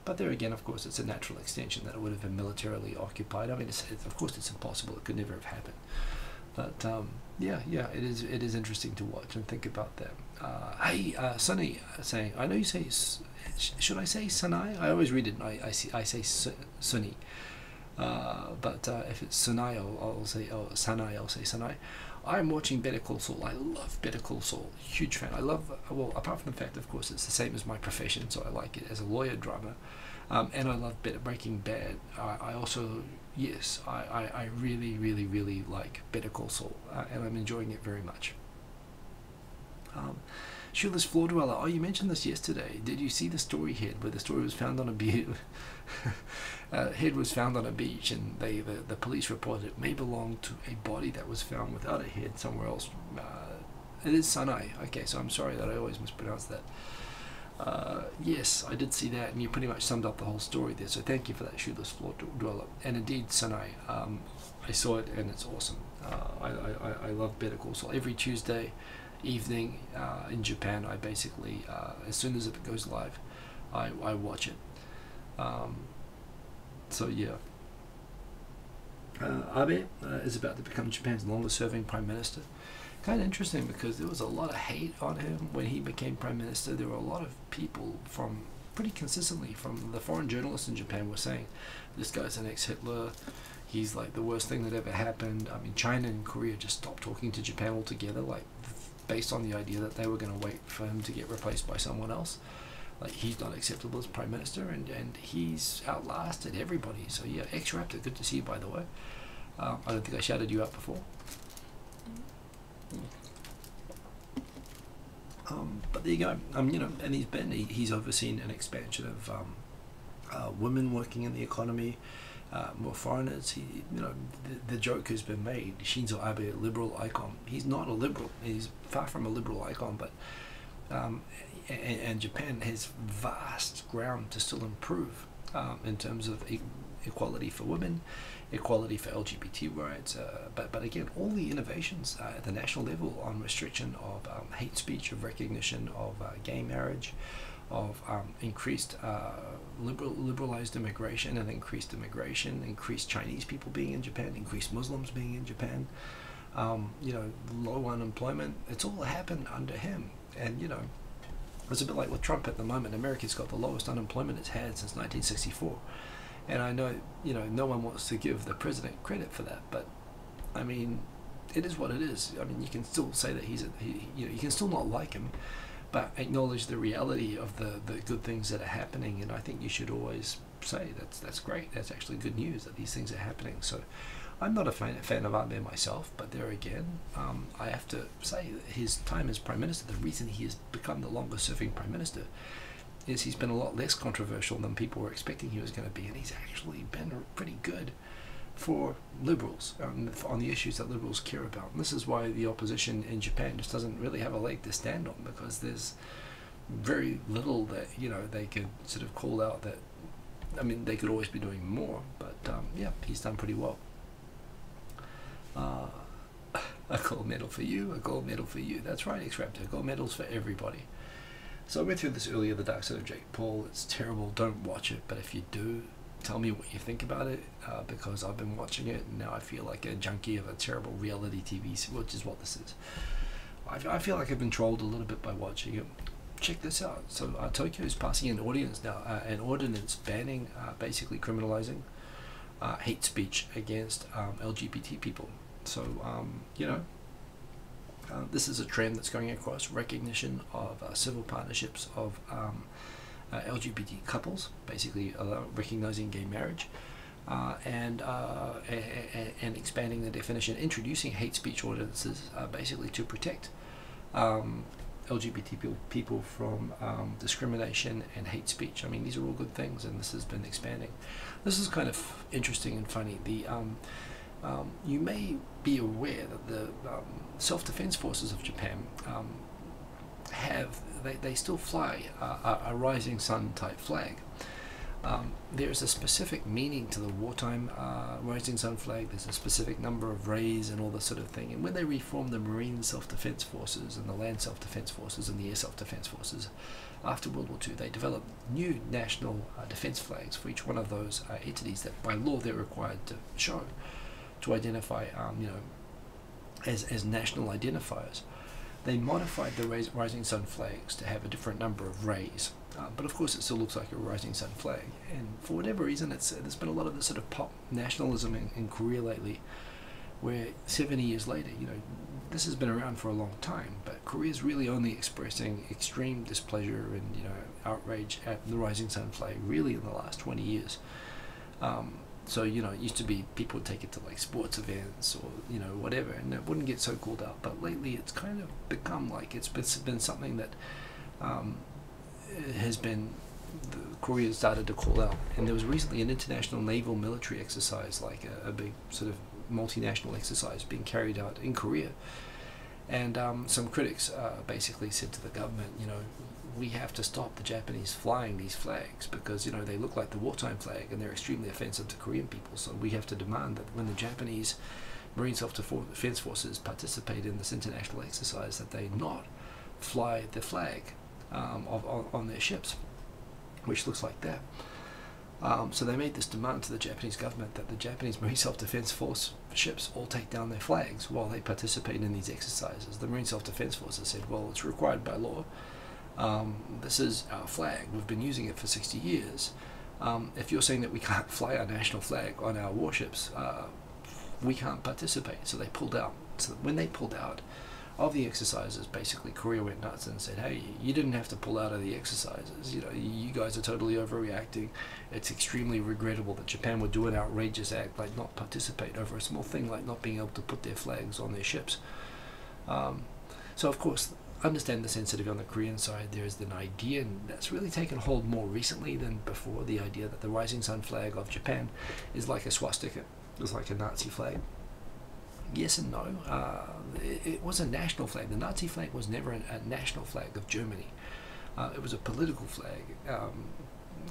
But there again, of course, it's a natural extension that it would have been militarily occupied. I mean, of course, it's impossible. It could never have happened. But yeah, it is interesting to watch and think about that. Hey, Sunny saying, I know you say, should I say Sanai? I always read it. I say Sunny. But if it's Sanai, I'll say Sanai. I'll say Sanai. I'm watching Better Call Saul. I love Better Call Saul. Huge fan. I love, well, apart from the fact, of course, it's the same as my profession, so I like it as a lawyer drama. And I love Breaking Bad. I also, yes, I really, really, really like Better Call Saul, and I'm enjoying it very much. Shoeless Floor Dweller. Oh, you mentioned this yesterday. Did you see the story head where the story was found on a beach? Head was found on a beach, and the police reported it may belong to a body that was found without a head somewhere else. It is Sanai. Okay, so I'm sorry that I always mispronounce that. Yes, I did see that, and you pretty much summed up the whole story there. So thank you for that, Shoeless Floor Dweller. And indeed, Sanai. I saw it, and it's awesome. I love Better Call Saul. Every Tuesday evening in Japan, I basically, as soon as it goes live, I watch it. So yeah, Abe is about to become Japan's longest serving Prime Minister. Kind of interesting, because there was a lot of hate on him when he became Prime Minister. There were a lot of people pretty consistently from the foreign journalists in Japan were saying, this guy's an ex-Hitler, he's like the worst thing that ever happened. I mean, China and Korea just stopped talking to Japan altogether, like based on the idea that they were going to wait for him to get replaced by someone else. Like, he's not acceptable as Prime Minister, and he's outlasted everybody. So yeah, ex-Raptor, good to see you, by the way. I don't think I shouted you out before. But there you go. And he's overseen an expansion of women working in the economy, more foreigners. The joke has been made. Shinzo Abe, a liberal icon. He's not a liberal. He's far from a liberal icon, but and Japan has vast ground to still improve in terms of equality for women, equality for LGBT rights, but again, all the innovations at the national level on restriction of hate speech, of recognition of gay marriage, of increased liberalized immigration and increased immigration, increased Chinese people being in Japan, increased Muslims being in Japan, low unemployment. It's all happened under him. And it's a bit like with Trump at the moment. America's got the lowest unemployment it's had since 1964. And I know, no one wants to give the president credit for that, but I mean, it is what it is. I mean, you can still say that you can still not like him, but acknowledge the reality of the good things that are happening. And I think you should always say that's great. That's actually good news that these things are happening. So I'm not a fan of Abe myself, but there again, I have to say that his time as Prime Minister, the reason he has become the longest serving Prime Minister is he's been a lot less controversial than people were expecting he was going to be, and he's actually been pretty good for liberals on the issues that liberals care about. And this is why the opposition in Japan just doesn't really have a leg to stand on, because there's very little that they could sort of call out that. I mean, they could always be doing more, but yeah, he's done pretty well. A gold medal for you, a gold medal for you. That's right, X-Raptor. Gold medals for everybody. So I went through this earlier, The Dark Side of Jake Paul. It's terrible. Don't watch it. But if you do, tell me what you think about it, because I've been watching it and now I feel like a junkie of a terrible reality TV, which is what this is. I feel like I've been trolled a little bit by watching it. Check this out. So Tokyo is passing an ordinance now, banning, basically criminalizing hate speech against LGBT people. So, this is a trend that's going across recognition of civil partnerships of LGBT couples, basically recognizing gay marriage, and expanding the definition, introducing hate speech ordinances basically to protect LGBT people from discrimination and hate speech. I mean, these are all good things, and this has been expanding. This is kind of interesting and funny. You may be aware that the self-defense forces of Japan they still fly a rising sun type flag. There's a specific meaning to the wartime rising sun flag. There's a specific number of rays and all this sort of thing. And when they reformed the marine self-defense forces and the land self-defense forces and the air self-defense forces after World War II, they developed new national defense flags for each one of those entities that by law they're required to show, to identify, as national identifiers. They modified the rising sun flags to have a different number of rays, but of course it still looks like a rising sun flag. And for whatever reason, there's been a lot of this sort of pop nationalism in Korea lately, where 70 years later, this has been around for a long time, but Korea's really only expressing extreme displeasure and outrage at the rising sun flag really in the last 20 years. So, it used to be people would take it to like sports events or, whatever, and it wouldn't get so called out. But lately it's kind of become like it's been something that has been, Korea started to call out. And there was recently an international naval military exercise, like a big sort of multinational exercise being carried out in Korea. And some critics basically said to the government, we have to stop the Japanese flying these flags because, they look like the wartime flag and they're extremely offensive to Korean people. So we have to demand that when the Japanese Marine Self-Defense Forces participate in this international exercise, that they not fly the flag on their ships, which looks like that. So they made this demand to the Japanese government that the Japanese Marine Self-Defense Force ships all take down their flags while they participate in these exercises. The Marine Self-Defense Forces said, well, it's required by law. This is our flag. We've been using it for 60 years. If you're saying that we can't fly our national flag on our warships, we can't participate. So they pulled out. So when they pulled out of the exercises, basically Korea went nuts and said, hey, you didn't have to pull out of the exercises. You guys are totally overreacting. It's extremely regrettable that Japan would do an outrageous act like not participate over a small thing like not being able to put their flags on their ships. So of course, understand the sensitivity on the Korean side. There's an idea, and that's really taken hold more recently than before, the idea that the rising sun flag of Japan is like a swastika. It's like a Nazi flag. Yes and no. It was a national flag. The Nazi flag was never a national flag of Germany. It was a political flag.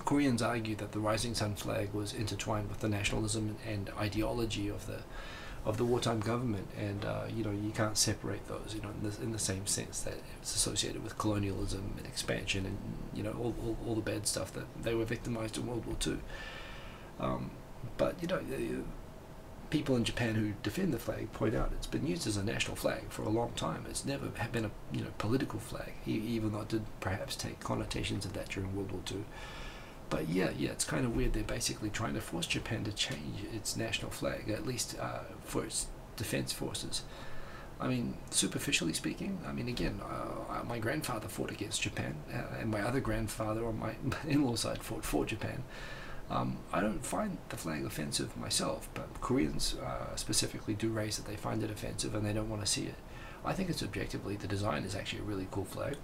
Koreans argue that the Rising Sun flag was intertwined with the nationalism and ideology of the wartime government, and you can't separate those, in the same sense that it's associated with colonialism and expansion and all the bad stuff that they were victimized in World War II. But people in Japan who defend the flag point out it's been used as a national flag for a long time. It's never been a political flag, even though it did perhaps take connotations of that during World War II. But yeah, it's kind of weird. They're basically trying to force Japan to change its national flag, at least for its defense forces. I mean, superficially speaking, again, my grandfather fought against Japan, and my other grandfather on my in-law side fought for Japan. I don't find the flag offensive myself, but Koreans specifically do raise that they find it offensive and they don't want to see it. I think it's objectively, the design is actually a really cool flag,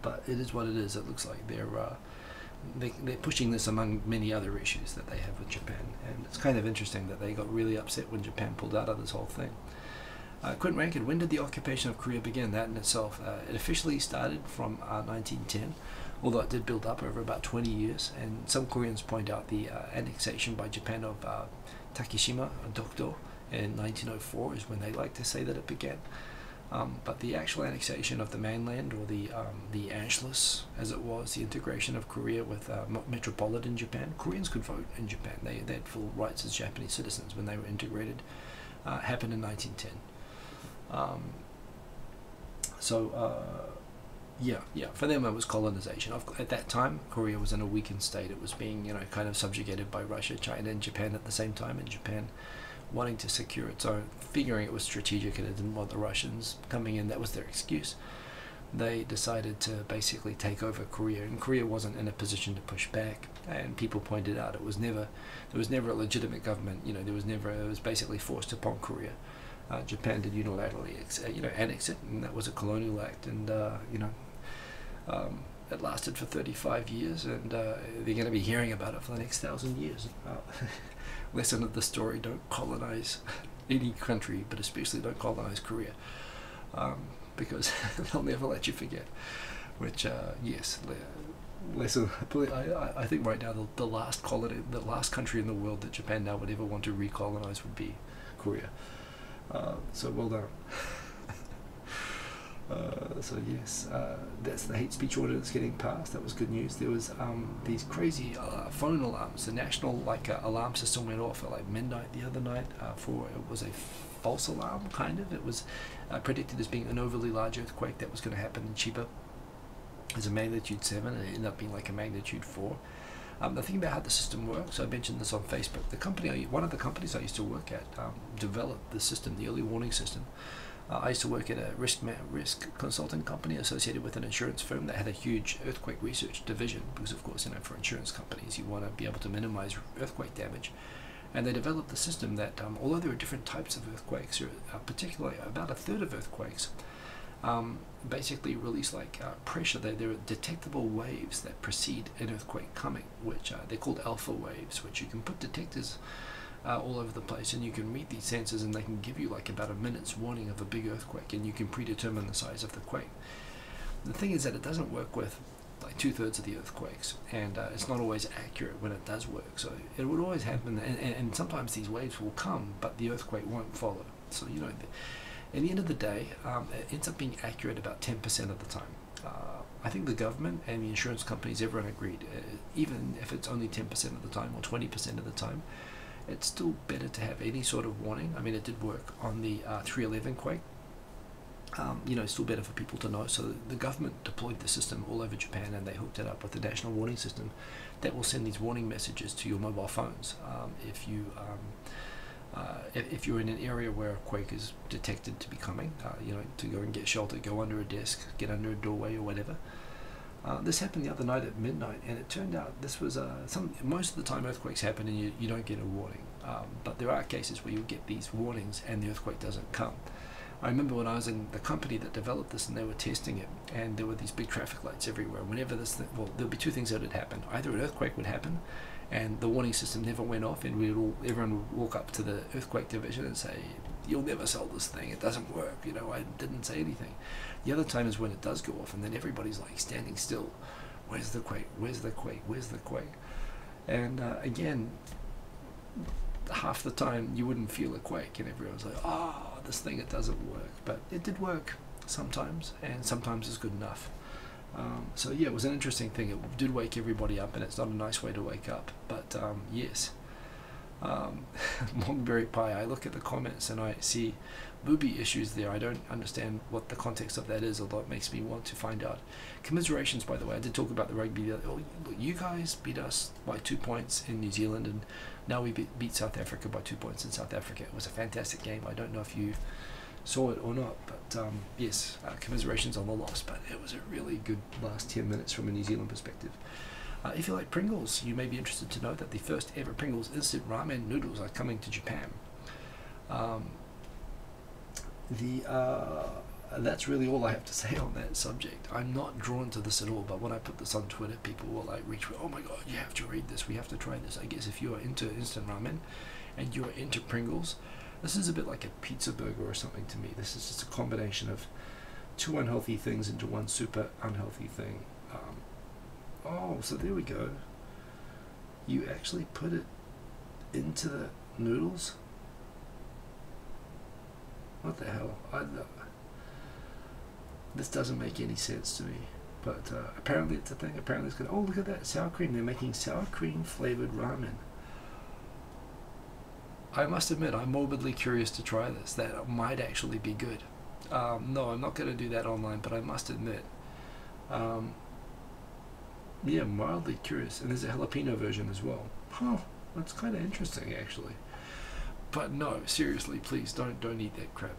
but it is what it is. It looks like they're pushing this among many other issues that they have with Japan, and it's kind of interesting that they got really upset when Japan pulled out of this whole thing. Quentin Rankin, when did the occupation of Korea begin? That in itself, it officially started from 1910, although it did build up over about 20 years, and some Koreans point out the annexation by Japan of Takeshima, Dokdo, in 1904 is when they like to say that it began. But the actual annexation of the mainland, or the Anschluss, as it was, the integration of Korea with metropolitan Japan, Koreans could vote in Japan. They had full rights as Japanese citizens when they were integrated. Happened in 1910. For them it was colonization. At that time, Korea was in a weakened state. It was being, kind of subjugated by Russia, China, and Japan at the same time, and Japan wanting to secure its own, figuring it was strategic and it didn't want the Russians coming in. That was their excuse. They decided to basically take over Korea, and Korea wasn't in a position to push back, and people pointed out there was never a legitimate government. It was basically forced upon Korea. Japan did unilaterally annex it, and that was a colonial act, and it lasted for 35 years, and they're going to be hearing about it for the next 1,000 years. Lesson of the story: don't colonize any country, but especially don't colonize Korea, because they'll never let you forget. Which, yes, lesson. I think right now the last country in the world that Japan now would ever want to recolonize would be Korea. So well done. So yes, that's the hate speech order that's getting passed. That was good news. There was these crazy phone alarms. The national alarm system went off at midnight the other night. It was a false alarm, kind of. It was predicted as being an overly large earthquake that was going to happen in Chiba. As a magnitude 7, it ended up being like a magnitude 4. The thing about how the system works, I mentioned this on Facebook. One of the companies I used to work at developed the system, the early warning system. I used to work at a risk consulting company associated with an insurance firm that had a huge earthquake research division, because of course, for insurance companies, you want to be able to minimize earthquake damage. And they developed the system that, although there are different types of earthquakes, particularly about a third of earthquakes, basically release pressure. There are detectable waves that precede an earthquake coming, which they're called alpha waves, which you can put detectors all over the place, and you can read these sensors, and they can give you about a minute's warning of a big earthquake, and you can predetermine the size of the quake. The thing is that it doesn't work with 2/3 of the earthquakes, and it's not always accurate when it does work. So it would always happen, and sometimes these waves will come, but the earthquake won't follow. So at the end of the day, it ends up being accurate about 10% of the time. I think the government and the insurance companies, everyone agreed, even if it's only 10% of the time or 20% of the time, it's still better to have any sort of warning. It did work on the 3/11 quake. It's still better for people to know. So the government deployed the system all over Japan, and they hooked it up with the national warning system that will send these warning messages to your mobile phones. If you're in an area where a quake is detected to be coming, to go and get shelter, go under a desk, get under a doorway or whatever. This happened the other night at midnight, and it turned out this was most of the time earthquakes happen and you don't get a warning. But there are cases where you get these warnings and the earthquake doesn't come. I remember when I was in the company that developed this, and they were testing it, and there were these big traffic lights everywhere. Whenever there'd be two things that would happen. Either an earthquake would happen, and the warning system never went off, and everyone would walk up to the earthquake division and say, you'll never sell this thing, it doesn't work, you know, I didn't say anything. The other time is when it does go off, and then everybody's like standing still. Where's the quake? Where's the quake? Where's the quake? And again, half the time you wouldn't feel a quake, and everyone's like, oh, this thing, it doesn't work. But it did work sometimes, and sometimes it's good enough. So yeah, it was an interesting thing. It did wake everybody up, and it's not a nice way to wake up, but yes. Longberry Pie, I look at the comments and I see booby issues there. I don't understand what the context of that is, although it makes me want to find out. Commiserations, by the way. I did talk about the rugby. Oh, look, you guys beat us by 2 points in New Zealand, and now we beat South Africa by 2 points in South Africa. It was a fantastic game. I don't know if you saw it or not, but yes, commiserations on the loss, but it was a really good last 10 minutes from a New Zealand perspective. If you like Pringles, you may be interested to know that the first ever Pringles instant ramen noodles are coming to Japan. That's really all I have to say on that subject. I'm not drawn to this at all, but when I put this on Twitter, people will like reach, oh my god, you have to read this, we have to try this. I guess if you are into instant ramen and you are into Pringles, this is a bit like a pizza burger or something to me. This is just a combination of two unhealthy things into one super unhealthy thing. Oh, so there we go. You actually put it into the noodles? What the hell? This doesn't make any sense to me. But apparently it's a thing. Apparently it's good. Oh, look at that. Sour cream. They're making sour cream flavored ramen. I must admit, I'm morbidly curious to try this. That might actually be good. No, I'm not going to do that online, but I must admit. Yeah, mildly curious. And there's a jalapeno version as well. Huh, that's kind of interesting, actually. But no, seriously, please don't eat that crap.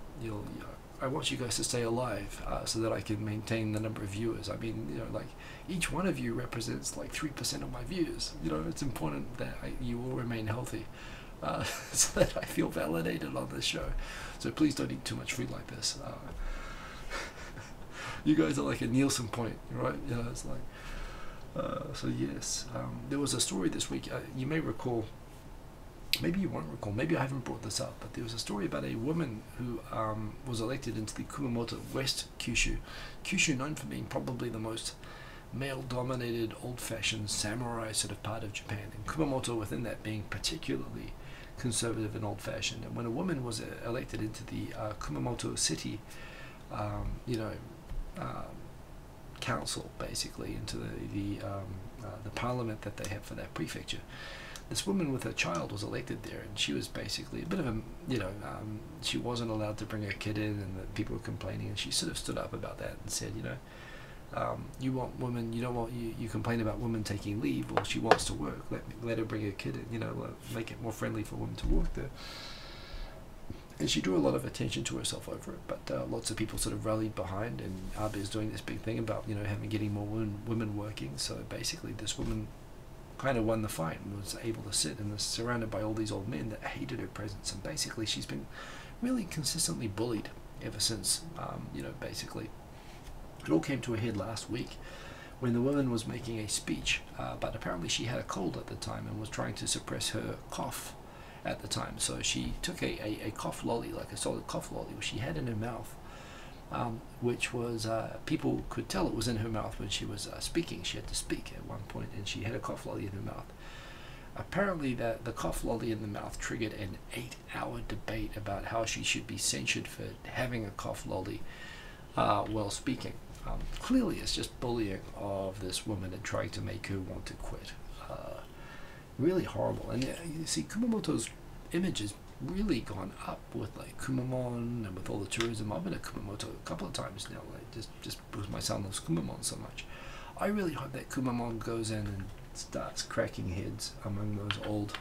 I want you guys to stay alive so that I can maintain the number of viewers. I mean, you know, like each one of you represents like 3% of my views. You know, it's important that you all remain healthy so that I feel validated on this show. So please don't eat too much food like this. You guys are like a Nielsen point, right? You know, it's like. So yes, there was a story this week, you may recall, maybe you won't recall, maybe I haven't brought this up, but there was a story about a woman who was elected into the Kumamoto West Kyushu. Kyushu known for being probably the most male-dominated, old-fashioned samurai sort of part of Japan, and Kumamoto within that being particularly conservative and old-fashioned. And when a woman was elected into the Kumamoto city, council, basically, into the parliament that they have for that prefecture, this woman with her child was elected there, and she was basically a bit of a, she wasn't allowed to bring her kid in, and the people were complaining, and she sort of stood up about that and said, you want women, you complain about women taking leave, well, she wants to work, let her bring her kid in, make it more friendly for women to work there. And she drew a lot of attention to herself over it, but lots of people sort of rallied behind, and Abe is doing this big thing about, getting more women working. So basically this woman kind of won the fight and was able to sit and was surrounded by all these old men that hated her presence. And basically she's been really consistently bullied ever since, basically. It all came to a head last week when the woman was making a speech, but apparently she had a cold at the time and was trying to suppress her cough at the time. So she took a cough lolly, like a solid cough lolly, which she had in her mouth, which was, people could tell it was in her mouth when she was speaking. She had to speak at one point, and she had a cough lolly in her mouth. Apparently the cough lolly in the mouth triggered an 8-hour debate about how she should be censured for having a cough lolly while speaking. Clearly it's just bullying of this woman and trying to make her want to quit. Really horrible. And you see, Kumamoto's image has really gone up with like Kumamon and with all the tourism. I've been to Kumamoto a couple of times now, like just because my son loves Kumamon so much. I really hope that Kumamon goes in and starts cracking heads among those old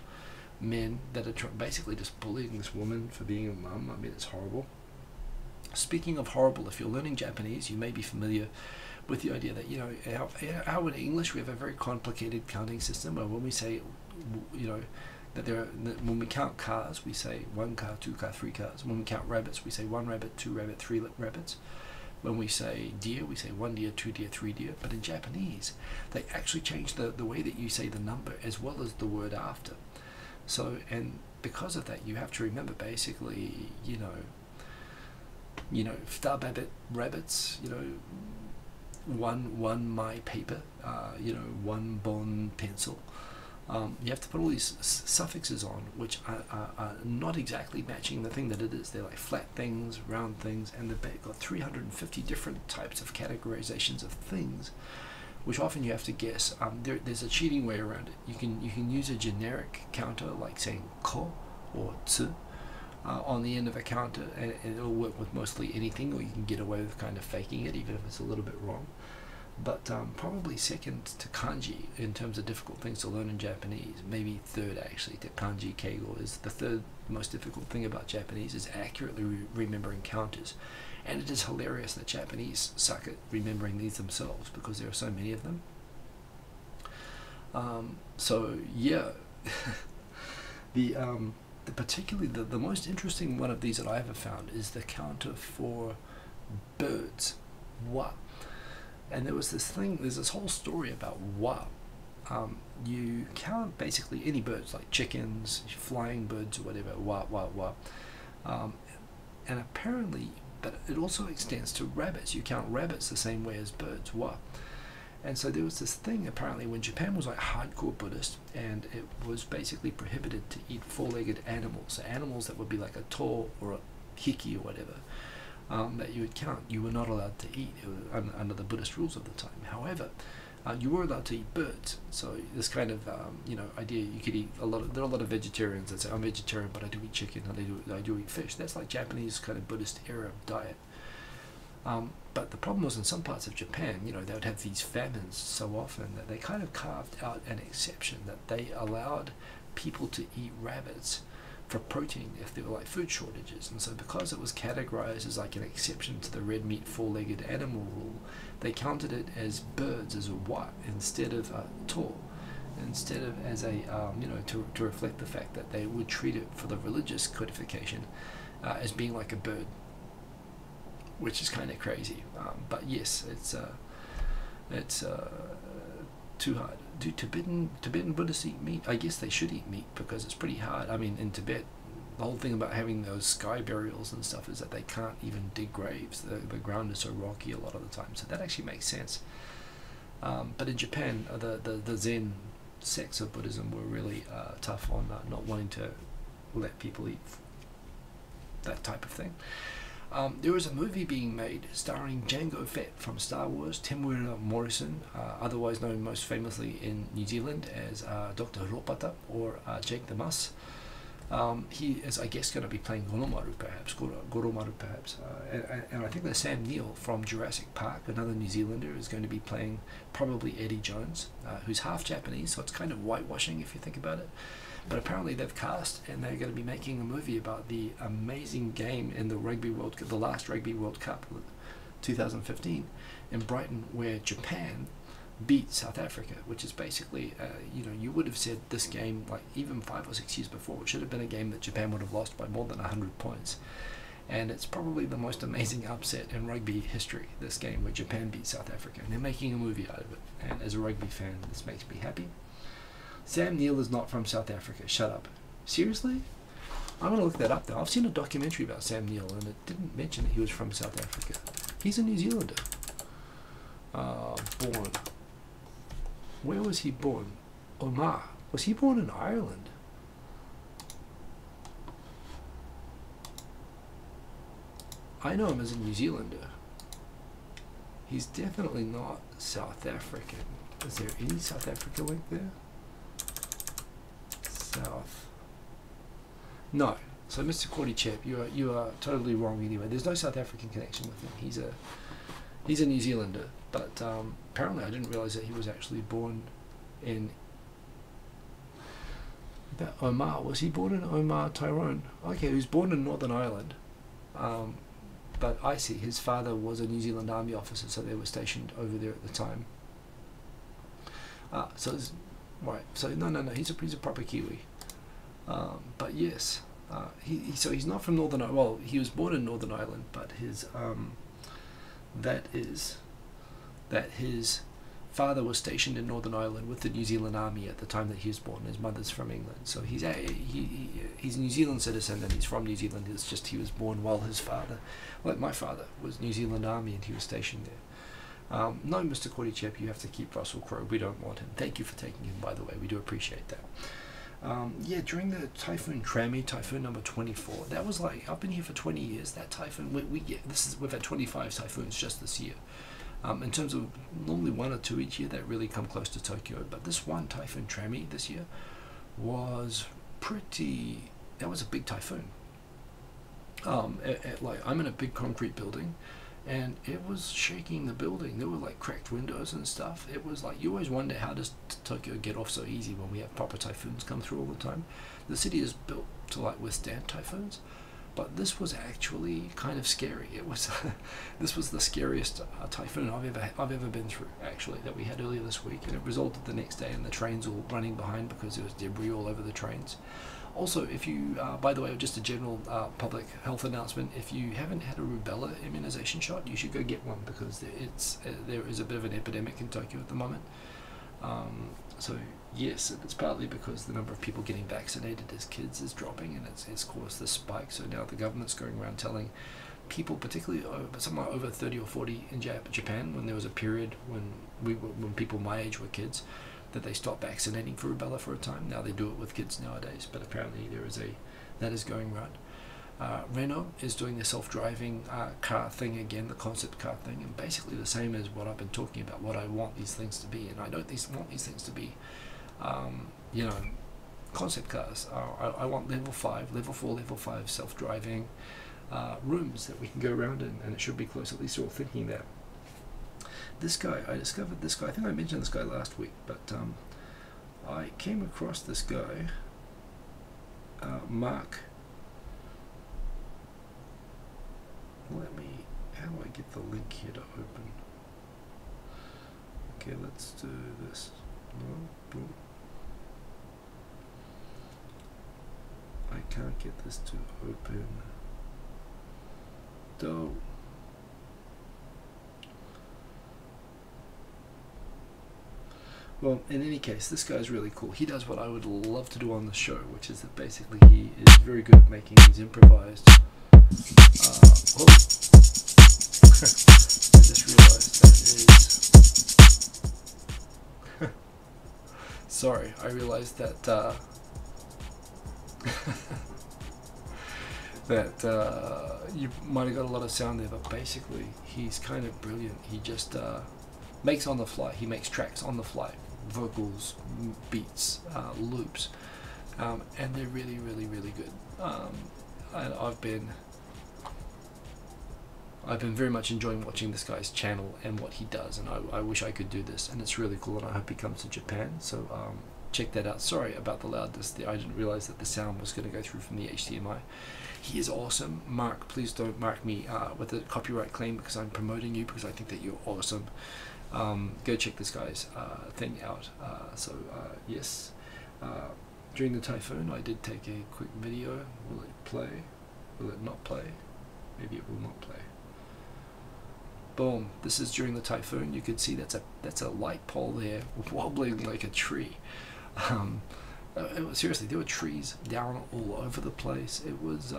men that are basically just bullying this woman for being a mum. I mean, it's horrible. Speaking of horrible, if you're learning Japanese, you may be familiar with the idea that, how in English we have a very complicated counting system, where when we say, that when we count cars, we say 1 car, 2 car, 3 cars. When we count rabbits, we say 1 rabbit, 2 rabbit, 3 rabbits. When we say deer, we say 1 deer, 2 deer, 3 deer. But in Japanese, they actually change the way that you say the number as well as the word after. So, and because of that, you have to remember basically, Ftababit rabbits, one my paper, one bon pencil. You have to put all these suffixes on, which are not exactly matching the thing that it is. They're like flat things, round things, and they've got 350 different types of categorizations of things, which often you have to guess. There's a cheating way around it. You can use a generic counter, like saying ko or tsu, on the end of a counter, and it'll work with mostly anything, or you can get away with kind of faking it, even if it's a little bit wrong. But probably second to kanji in terms of difficult things to learn in Japanese, maybe third actually to kanji keigo, is the third most difficult thing about Japanese is accurately remembering counters. And it is hilarious that Japanese suck at remembering these themselves because there are so many of them. So yeah, particularly the most interesting one of these that I ever found is the counter for birds, wa. And there's this whole story about wa. You count basically any birds, like chickens, flying birds, or whatever, wa, wa, wa. And apparently, but it also extends to rabbits. You count rabbits the same way as birds, wa. And so there was this thing apparently when Japan was like hardcore Buddhist, and it was basically prohibited to eat four-legged animals, so animals that would be like a to or a hiki or whatever, that you would count. You were not allowed to eat. It was under the Buddhist rules of the time. However, you were allowed to eat birds. So this kind of idea, you could eat there are a lot of vegetarians that say, I'm vegetarian but I do eat chicken, and I do eat fish. That's like Japanese kind of Buddhist era of diet. But the problem was in some parts of Japan, they would have these famines so often that they kind of carved out an exception that they allowed people to eat rabbits for protein if there were like food shortages. And so because it was categorized as like an exception to the red meat four-legged animal rule, they counted it as birds, as a wa, instead of a to, instead of as a to reflect the fact that they would treat it for the religious codification as being like a bird, which is kind of crazy. But yes, it's too hard. Do Tibetan Buddhists eat meat? I guess they should eat meat because it's pretty hard. I mean, in Tibet, the whole thing about having those sky burials and stuff is that they can't even dig graves. The ground is so rocky a lot of the time, so that actually makes sense. But in Japan, the Zen sects of Buddhism were really tough on not wanting to let people eat that type of thing. There was a movie being made starring Jango Fett from Star Wars, Temuera Morrison, otherwise known most famously in New Zealand as Dr. Ropata or Jake the Muss. He is, I guess, going to be playing Goromaru perhaps, and I think that Sam Neill from Jurassic Park, another New Zealander, is going to be playing probably Eddie Jones, who's half Japanese, so it's kind of whitewashing if you think about it. But apparently they've cast, and they're going to be making a movie about the amazing game in the last Rugby World Cup, 2015, in Brighton, where Japan beat South Africa, which is basically, you would have said this game, like even 5 or 6 years before, it should have been a game that Japan would have lost by more than 100 points. And it's probably the most amazing upset in rugby history, this game where Japan beat South Africa, and they're making a movie out of it. And as a rugby fan, this makes me happy. Sam Neill is not from South Africa. Shut up. Seriously? I'm going to look that up though. I've seen a documentary about Sam Neill and it didn't mention that he was from South Africa. He's a New Zealander. Born. Where was he born? Omagh. Was he born in Ireland? I know him as a New Zealander. He's definitely not South African. Is there any South Africa link there? South. No. So Mr. Cordychap, you are totally wrong anyway. There's no South African connection with him. He's a New Zealander, but apparently I didn't realize that he was actually born in Omagh. Was he born in Omagh, Tyrone? Okay, he was born in Northern Ireland. But I see his father was a New Zealand Army officer, so they were stationed over there at the time. Right, so no, he's a proper Kiwi. But yes, so he's not from Northern Ireland. Well, he was born in Northern Ireland, but his his father was stationed in Northern Ireland with the New Zealand Army at the time that he was born. His mother's from England, so he's a New Zealand citizen and he's from New Zealand. It's just he was born while his father, like my father, was New Zealand Army and he was stationed there. No, Mr. Cordychep, you have to keep Russell Crowe. We don't want him. Thank you for taking him, by the way. We do appreciate that. Yeah, during the Typhoon Trammy, Typhoon number 24, that was like, I've been here for 20 years. That typhoon, we've had 25 typhoons just this year. In terms of normally 1 or 2 each year that really come close to Tokyo, but this one Typhoon Trammy this year was that was a big typhoon. Like, I'm in a big concrete building, and it was shaking the building. There were like cracked windows and stuff. It was like, you always wonder, how does Tokyo get off so easy when we have proper typhoons come through all the time? The city is built to like withstand typhoons, but this was actually kind of scary. It was this was the scariest typhoon I've ever been through, actually, that we had earlier this week, and it resulted the next day in the trains all running behind because there was debris all over the trains. Also, if you, by the way, just a general public health announcement, if you haven't had a rubella immunization shot, you should go get one, because there is a bit of an epidemic in Tokyo at the moment. So yes, it's partly because the number of people getting vaccinated as kids is dropping, and it's caused this spike. So now the government's going around telling people, particularly somewhere over 30 or 40 in Japan, when there was a period when people my age were kids, that they stopped vaccinating for rubella for a time. Now they do it with kids nowadays, but apparently that is going around. Renault is doing the self-driving car thing again, the concept car thing, and basically the same as what I've been talking about, what I want these things to be. And I don't want these things to be, concept cars. I want level 5, level 4, level 5 self-driving rooms that we can go around in, and it should be close. At least they're all thinking that. This guy, I discovered this guy, I think I mentioned this guy last week, but I came across this guy, Mark. How do I get the link here to open? Okay, let's do this. No, boom. I can't get this to open. Though. Well, in any case, this guy's really cool. He does what I would love to do on the show, which is that basically he is very good at making these improvised. I just realized that is. Sorry, I realized that you might have got a lot of sound there, but basically he's kind of brilliant. He just makes on the fly. He makes tracks on the fly. Vocals, beats, loops, and they're really, really, really good. And I've been very much enjoying watching this guy's channel and what he does, and I wish I could do this, and it's really cool, and I hope he comes to Japan. So check that out. Sorry about the loudness. I didn't realize that the sound was going to go through from the HDMI. He is awesome. Mark, please don't mark me with a copyright claim, because I'm promoting you, because I think that you're awesome. Go check this guy's thing out. Yes, during the typhoon I did take a quick video. Will it play? Will it not play? Maybe it will not play. Boom. This is during the typhoon. You can see that's a light pole there wobbling like a tree. Seriously, there were trees down all over the place. It was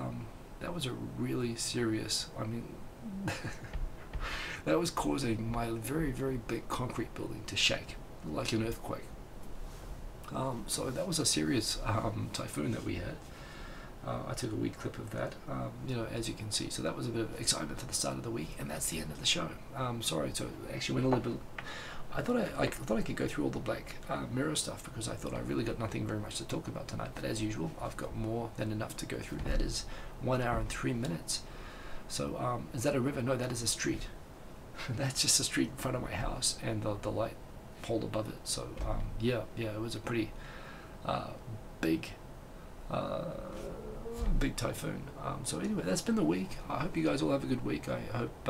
that was a really serious, I mean that was causing my very, very big concrete building to shake like an earthquake. So that was a serious typhoon that we had. I took a wee clip of that, as you can see. So that was a bit of excitement for the start of the week, and that's the end of the show. Sorry, so it actually went a little bit. I thought I could go through all the Black Mirror stuff, because I thought I really got nothing very much to talk about tonight. But as usual, I've got more than enough to go through. That is 1 hour and 3 minutes. So is that a river? No, that is a street. That's just a street in front of my house, and the light pole above it. So yeah, it was a pretty big typhoon. So anyway, that's been the week. I hope you guys all have a good week. I hope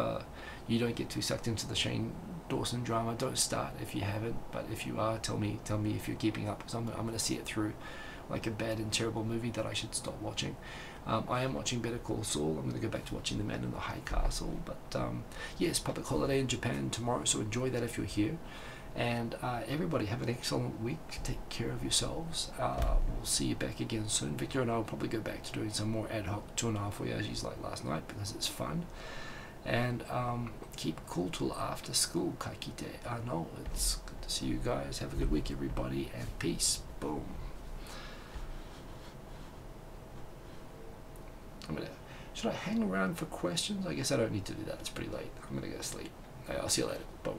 you don't get too sucked into the Shane Dawson drama. Don't start if you haven't, but if you are, tell me if you're keeping up, because I'm going to see it through like a bad and terrible movie that I should stop watching. I am watching Better Call Saul. I'm going to go back to watching The Man in the High Castle. But yes, public holiday in Japan tomorrow, so enjoy that if you're here. And everybody have an excellent week. Take care of yourselves. We'll see you back again soon. Victor and I will probably go back to doing some more ad hoc 2.5 voyages like last night because it's fun. And keep cool till after school, Kaikite. I know, it's good to see you guys. Have a good week, everybody, and peace. Boom. Should I hang around for questions? I guess I don't need to do that. It's pretty late. I'm gonna go to sleep. Okay, I'll see you later. Boom.